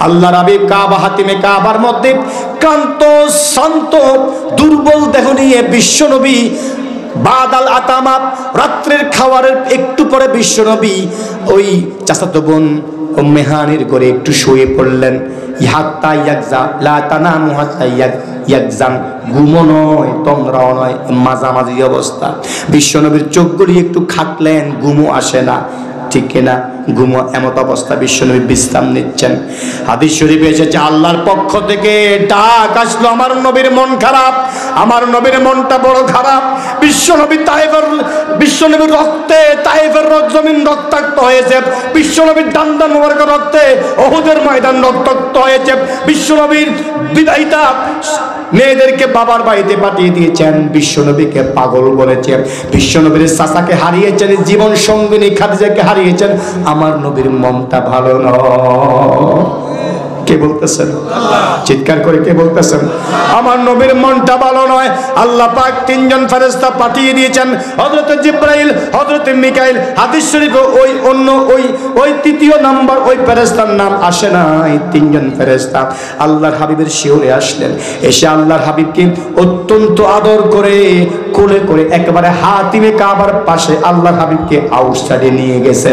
আল্লাহর হাবিব কাবা, হাতিমে কাবার মধ্যে ক্লান্ত, শান্ত, দুর্বল দেহ নিয়ে বিশ্বনবী বাদাল আতামা, রাত্রের খাবারের একটু পরে বিশ্বনবী ওই চাচাতো বোন উম্মে হানির ঘরে একটু শুয়ে পড়লেন। হাত্তা ইয়াকজা লা তানামু হাত্তা ইয়াকজান, ঘুমও নয়, তন্দ্রাও নয়, মাঝামাঝি অবস্থা। বিশ্বনবীর চোখগুলি একটু খাটলেন, ঘুমও আসে না, ঠিক কিনা? ঘুমো এমত অবস্থা, বিশ্বনবী বিশ্রাম নিচ্ছেন। হাদিস শরীফে এসেছে আল্লাহর পক্ষ থেকে ডাক আসলো, আমার নবীর মন খারাপ, আমার নবীর মনটা বড় খারাপ। বিশ্বনবীর রক্তে তায়েফের জমিন রক্তাক্ত হয়েছে, বিশ্বনবীর ডান্ডা মোবারক রক্তে উহুদের ময়দান রক্তাক্ত হয়েছে। বিশ্বনবীর বিবাহিতা মেয়েদেরকে বাবার বাড়িতে পাঠিয়ে দিয়েছেন, বিশ্বনবীকে পাগল বলেছেন, বিশ্বনবীর চাচাকে হারিয়েছেন, জীবন সঙ্গিনী খাদিজাকে হারিয়েছেন। আমার নবীর মনটা ভালো নয়। কে বলতেছেন? চিৎকার করে কে বলতেছেন? আমার নবীর মনটা ভালো নয়। আল্লাহ পাক 3জন ফেরেশতা পাঠিয়ে দিয়েছেন, হযরত জিবরাইল, হযরত মিকাইল। হাদিস শরীফে ওই 3য় নাম্বার ওই ফেরেশতার নাম আসে না। এই 3জন ফেরেশতা আল্লাহর হাবিবের শিওরে আসলেন, এসে আল্লাহর হাবিবকে অত্যন্ত আদর করে কোলে করে একেবারে হাতিমে কাবার পাশে আল্লাহর হাবিবকে আউটসাইডে নিয়ে গেছে,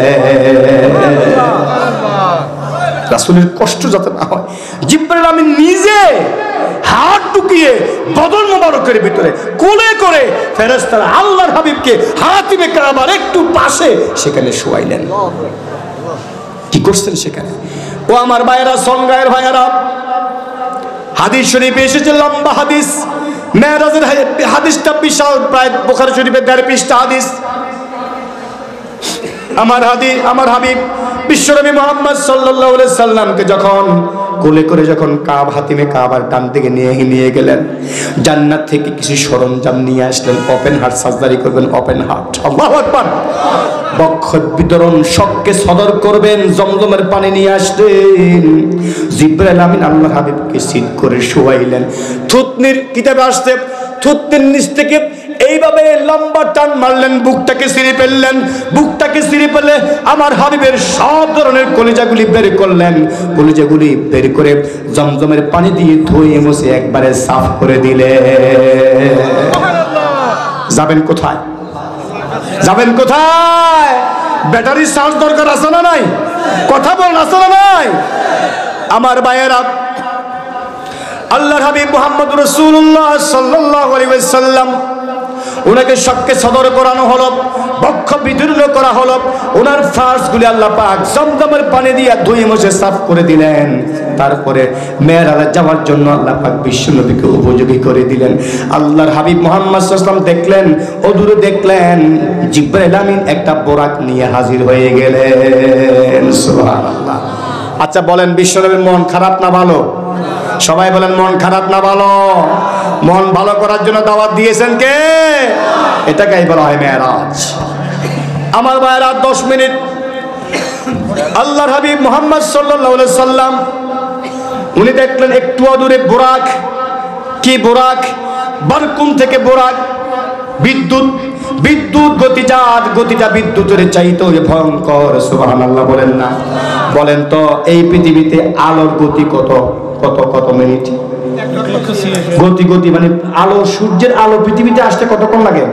রাসূলের কষ্ট যাতে না হয়। জিবরাইল আমিন নিজে হাত ঢুকিয়ে বদন মোবারকের ভিতরে কোলে করে ফেরেশতারা আল্লাহর হাবিবকে হাতিমে কাবার একটু পাশে সেখানে শোয়াইলেন। কি করছেন সেখানে? ও আমার ভাইয়েরা, সঙ্গায়ের ভাইয়েরা, হাদিস শরীফে এসেছে লম্বা হাদিস, মেরাজের হাদিসটা বিশাল, প্রায় বুখারী শরীফে 1.5 পৃষ্ঠা হাদিস। আমার হাবিব বিশ্বনবী মুহাম্মদ সাল্লাল্লাহু আলাইহি সাল্লামকে যখন কোলে করে যখন হাতিমে কাবার ডান দিকে নিয়ে গেলেন, জান্নাত থেকে কিছু সরঞ্জাম নিয়ে আসলেন। ওপেন হার্ট সার্জারি করবেন, ওপেন হার্ট। আল্লাহু আকবার। বক্ষ বিতরণ, শককে সদর করবেন, জমজমের পানি নিয়ে আসলেন। জিবরাইল আমিন আল্লাহর হাবিবকে সিট করে শোয়াইলেন। থুতনির কিতাবে আসছে, থুতনির নিচ থেকে এইভাবে লম্বা টান মারলেন, বুকটাকে ছিঁড়ে ফেললেন। বুকটাকে ছিঁড়ে ফেলে আমার হাবিবের সব ধরনের কলিজাগুলি বের করলেন। কলিজাগুলি বের করে জমজমের পানি দিয়ে ধুয়ে মুছে একবারে সাফ করে দিলে। যাবেন কোথায়? যাবেন কোথায়? ব্যাটারি চার্জ দরকার আছে না নাই? কথা বলেন, আছে না নাই? আমার ভাইয়েরা, আল্লাহর হাবিব মুহাম্মদ রাসূলুল্লাহ সাল্লাল্লাহু আলাইহি ওয়াসাল্লাম, ওনাকে শককে সদর করানো হলো, বক্ষ বিদীর্ণ করা হলো। ওনার ফার্সগুলি আল্লাহ পাক জমজমের পানি দিয়ে ধুয়ে মুছে সাফ করে দিলেন। তারপরে মেরাজে যাওয়ার জন্য আল্লাহ পাক বিশ্বনবীকে উপযোগী করে দিলেন। আল্লাহর হাবিব মুহাম্মদ সাল্লাল্লাহু আলাইহি ওয়াসাল্লাম দেখলেন, অদূরে দেখলেন জিবরাইল আমিন একটা বোরাক নিয়ে হাজির হয়ে গেলেন। সুবহানাল্লাহ। আচ্ছা বলেন, বিশ্বনবীর মন খারাপ না ভালো? সবাই বলেন, মন খারাপ না ভালো? মন ভালো করার জন্য দাওয়াত দিয়েছেন কে? এটাকেই বলা হয় মেরাজ। আমার ভাইয়েরা, 10 মিনিট আল্লাহর হাবিব মুহাম্মদ সাল্লাল্লাহু আলাইহি সাল্লাম উনি দেখলেন একটু দূরে বোরাক। কি বোরাক? বারকুম থেকে বোরাক, বিদ্যুৎ গতিটা বিদ্যুতের চাইতেও ভয়ঙ্কর। সুবহানাল্লাহ বলেন না? বলেন তো, এই পৃথিবীতে আলোর গতি কত মিনিট? গতি মানে আলো, সূর্যের আলো পৃথিবীতে আসতে কতক্ষণ লাগে?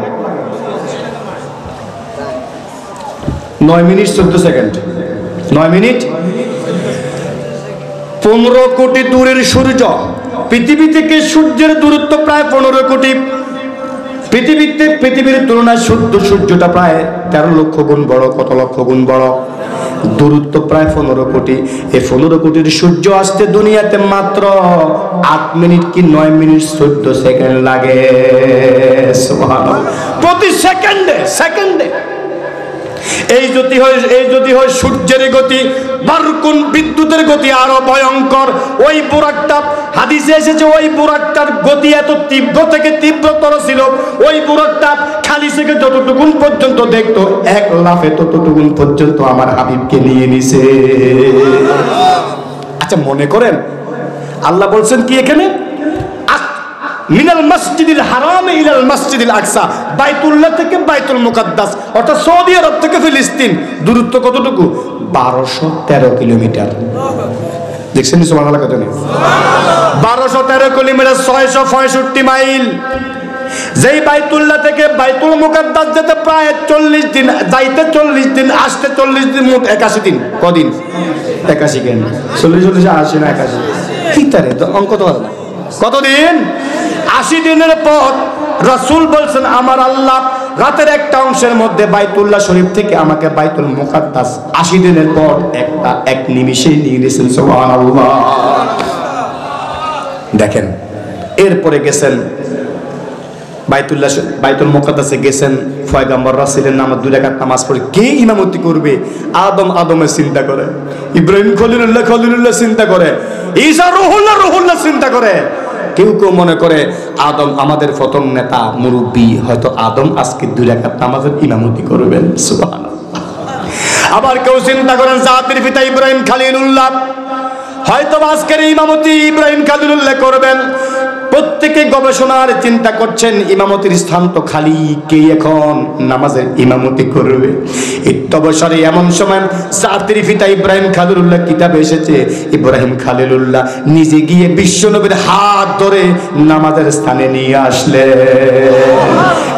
9 মিনিট 14 সেকেন্ড। 9 মিনিট। 15 কোটি দূরের সূর্য। পৃথিবী থেকে সূর্যের দূরত্ব প্রায় 15 কোটি। পৃথিবীর তুলনায় সূর্যটা প্রায় 13 লক্ষ গুণ বড়। কত লক্ষ গুণ বড়? দূরত্ব প্রায় 15 কোটি। এই 15 কোটির সূর্য আসতে দুনিয়াতে মাত্র 8 মিনিট কি 9 মিনিট 14 সেকেন্ড লাগে। সুবহানাল্লাহ। প্রতি সেকেন্ডে এই যদি হয় সূর্যের গতি, বারকুন বিদ্যুতের গতি আরো ভয়ঙ্কর। ওই বুরাকটা হাদিসে এসেছে, ওই বুরাকটার গতি এত তীব্র থেকে তীব্রতর ছিল। ওই বুরাকটা খালি থেকে যতটুকুন পর্যন্ত দেখতো, এক লাফে ততটুকুন পর্যন্ত আমার হাবিবকে নিয়ে নিছে। আচ্ছা মনে করেন আল্লাহ বলছেন কি এখানে, মিনাল মসজিদিল হারাম ইলাল মসজিদিল আকসা, বাইতুল্লাহ থেকে বাইতুল মুকাদ্দাস, অর্থাৎ সৌদি আরব থেকে ফিলিস্তিন দূরত্ব কতটুকু? 1213 কিলোমিটার। দেখছেন সুবহানাল্লাহ কত নেই? 1213 কিলোমিটার, 665 মাইল। যেই বাইতুল্লাহ থেকে বাইতুল মুকাদ্দাস যেতে প্রায় 40 দিন, যাইতে 40 দিন, আসতে 40 দিন, মোট 81 দিন। কদিন? 81 কেন 40 80 না 81 কি তারে তো অঙ্ক তো না। কতদিন? 80 দিনের পথ। রাসূল বলছেন আমার আল্লাহ রাতের একটা অংশের মধ্যে বাইতুল্লাহ শরীফ থেকে আমাকে বাইতুল মুকাদ্দাস 80 দিনের পর এক নিমিষেই নিয়ে নিয়েছেন। সুবহানাল্লাহ। দেখেন এরপরে গেছেন বাইতুল মুকাদ্দাসে গেছেন, পয়গম্বর রাসূলের নামে 2 রাকাত নামাজ পড়ে কে ইমামতি করবে? আদমের চিন্তা করে, ইব্রাহিম খলিলুল্লাহ চিন্তা করে, ঈসা রুহুল্লাহ চিন্তা করে। কেউ মনে করে আদম আমাদের প্রথম নেতা মুরব্বী, হয়তো আদম আজকে 2 রাকাত নামাজের ইমামতি করবেন। সুবহানাল্লাহ। আবার কেউ চিন্তা করেন জাতির পিতা ইব্রাহিম খলিলুল্লাহ, হয়তো আজকের ইমামতি ইব্রাহিম খলিলুল্লাহ করবেন। প্রত্যেকে গবেষণার চিন্তা করছেন ইমামতির স্থান তো খালি, কে এখন নামাজের ইমামতি করবে? ইত্তবসরে এমন সময় জাতির পিতা ইব্রাহিম খলিলুল্লাহ কিতাবে এসেছে, ইব্রাহিম খলিলুল্লাহ নিজে গিয়ে বিশ্বনবীর হাত ধরে নামাজের স্থানে নিয়ে আসলেন।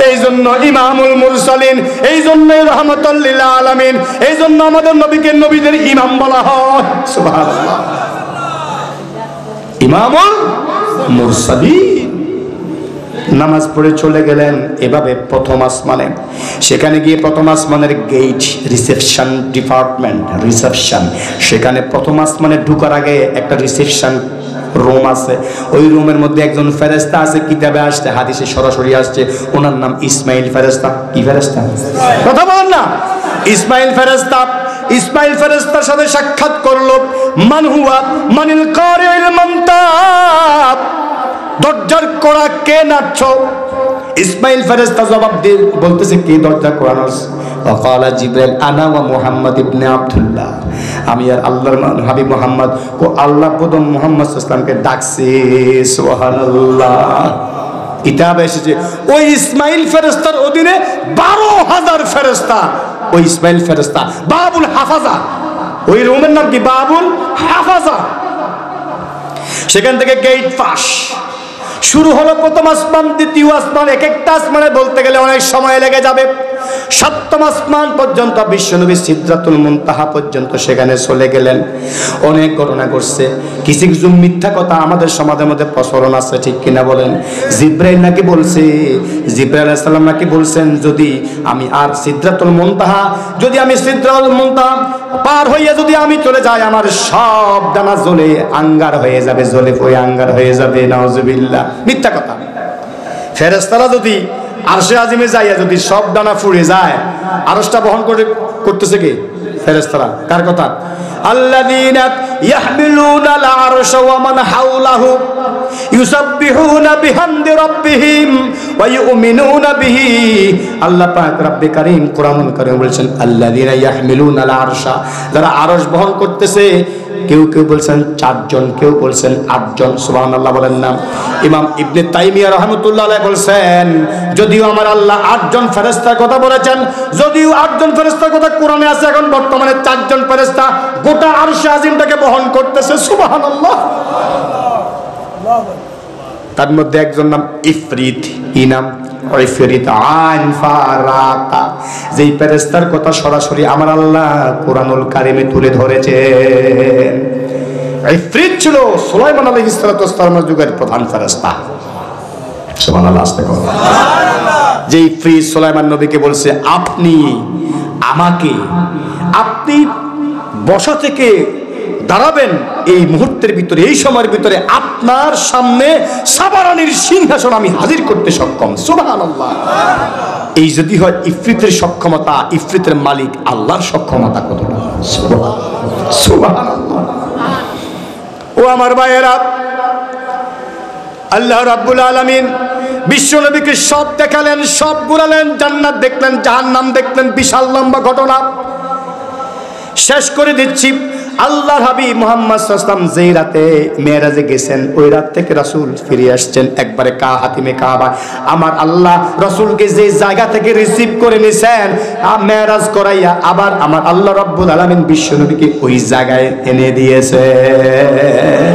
এই জন্য ইমামুল মুরসালিন, এই জন্য রাহমাতুল লিল আলামিন, এই জন্য আমাদের নবীকে নবীদের ইমাম বলা হয়। সুবহানাল্লাহ। ইমামুল মুরসালিন নামাজ পড়ে চলে গেলেন এভাবে প্রথম আসমানে। সেখানে গিয়ে প্রথম আসমানের গেট, রিসেপশন ডিপার্টমেন্ট, সেখানে প্রথম আসমানে ঢোকার আগে একটা রিসেপশন রুম আছে। ওই রুমের মধ্যে একজন ফেরেশতা আছে, কিতাবে আসছে, হাদিসে সরাসরি আসছে, ওনার নাম ইসমাইল ফেরেশতা। কি ফেরেশতা? কথা বলেন না। ইসমাইল ফেরেশতা। ইসমাইল ফেরেশতার সাথে সাক্ষাৎ করলো। মান হুয়া মানিল কারিল মানতাব, দরজার কড়া কে নাড়ছো? ইসমাইল ফেরেশতা জবাব দিয়ে বলতেছে কে দরজা কড়া নাড়ছে? ওয়াকালা জিবরাইল আনা ওয়া মুহাম্মদ ইবনে আব্দুল্লাহ, আমি আর আল্লাহর হাবিব মুহাম্মদ ও আল্লাহ প্রদম মুহাম্মদ সাল্লাল্লাহু আলাইহি ওয়াসাল্লামকে ডাকছে। সুবহানাল্লাহ। কিতাবে এসেছে ওই ইসমাইল ফেরেশতার অধীনে 12,000 ফেরেশতা। ওই ইসমাইল ফেরেশতা বাবুল হাফাজা, ওই রুমের নাম কি? বাবুল হাফাজা। সেখান থেকে গেট পাস শুরু হলো। প্রথম আসমান, দ্বিতীয় আসমান, এক একটা আসমানে বলতে গেলে অনেক সময় লেগে যাবে। 7ম আসমান পর্যন্ত বিশ্বনবী সিদরাতুল মুনতাহা পর্যন্ত সেখানে চলে গেলেন। অনেক ঘটনা ঘটছে, কিছু কিছু মিথ্যা কথা আমাদের সমাজের মধ্যে প্রচলন আছে, ঠিক কিনা বলেন? জিবরাইল নাকি বলছে, জিবরাইল আলাইহিস সালাম নাকি বলছেন, যদি আমি আর সিদরাতুল মুনতাহা, যদি আমি সিদরাতুল মুনতাহা পার হইয়া যদি আমি চলে যাই, আমার সব ডানা জ্বলে আঙ্গার হয়ে যাবে, জ্বলে পড়ে আঙ্গার হয়ে যাবে। নাউজুবিল্লাহ। মিথ্যা কথা। ফেরেশতারা যদি আরশে আজিমে যাইয়া যদি সব ডানা ফুড়ে যায়, আরশটা বহন করতেছে কে? ফেরেশতারা। কার কথা? আল্লাযীনা ইয়াহমিলুনাল আরশা ওয়া মান হাওলাহু ইউসাব্বিহুনা বিহামদি রাব্বিহিম ওয়া ইউমিনুনা বিহি। আল্লাহ পাক রব্বে কারীম কোরআনুল কারীম বলেছেন আল্লাযীনা ইয়াহমিলুনাল আরশা, যারা আরশ বহন করতেছে। কেউ কেউ বলছেন 4 জন, কেউ বলছেন 8 জন। সুবহানাল্লাহ বলেন না। ইমাম ইবনে তাইমিয়া রাহমাতুল্লাহ আলাইহি বলেছেন, যদিও আমার আল্লাহ 8 জন ফেরেশতার কথা বলেছেন, যদিও 8 জন ফেরেশতার কথা কোরআনে আছে, এখন বর্তমানে 4 জন ফেরেশতা গোটা আরশে আজিমটাকে বহন করতেছে। সুবহানাল্লাহ। তার মধ্যে একজন নাম ইফরিত, ইনাম ইফরিত আইন ফারাকা, যেই ফেরেশতার কথা সরাসরি আমার আল্লাহ কোরআনুল কারিমে তুলে ধরেছেন। ইফরিত ছিল সুলাইমান আলাইহিস সালামের যুগের প্রধান ফেরেশতা। সুবহানাল্লাহ, আস্তে করো। যে ইফরিত সুলাইমান নবীকে বলছে, আপনি আমাকে, আপনি বসা থেকে দাঁড়াবেন এই মুহূর্তের ভিতরে, এই সময়ের ভিতরে আপনার সামনে সাবারানির সিংহাসন আমি হাজির করতে সক্ষম। সুবহানাল্লাহ। এই যদি হয় ইফরিতের সক্ষমতা, ইফরিতের মালিক আল্লাহর সক্ষমতা কতটা? সুবহানাল্লাহ। ও আমার ভাইয়েরা, আল্লাহ রাব্বুল আলামিন বিশ্ব নবীকে সব দেখালেন, সব ঘুরালেন, জান্নাত দেখলেন, জাহান্নাম দেখলেন, বিশাল লম্বা ঘটনা। শেষ করে দিচ্ছি, আল্লাহর হাবিব মুহাম্মদ সাল্লাল্লাহু আলাইহি ওয়াসাল্লাম যেই রাতে মেরাজে গেছেন, ওই রাত থেকে রাসূল ফিরে আসছেন একবারে হাতিমে কাবা। আমার আল্লাহ রাসূলকে যে জায়গা থেকে রিসিভ করে নিয়েছেন মেরাজ করাইয়া, আবার আমার আল্লাহ রাব্বুল আলামিন বিশ্ব নবীকে ওই জায়গায় এনে দিয়েছেন।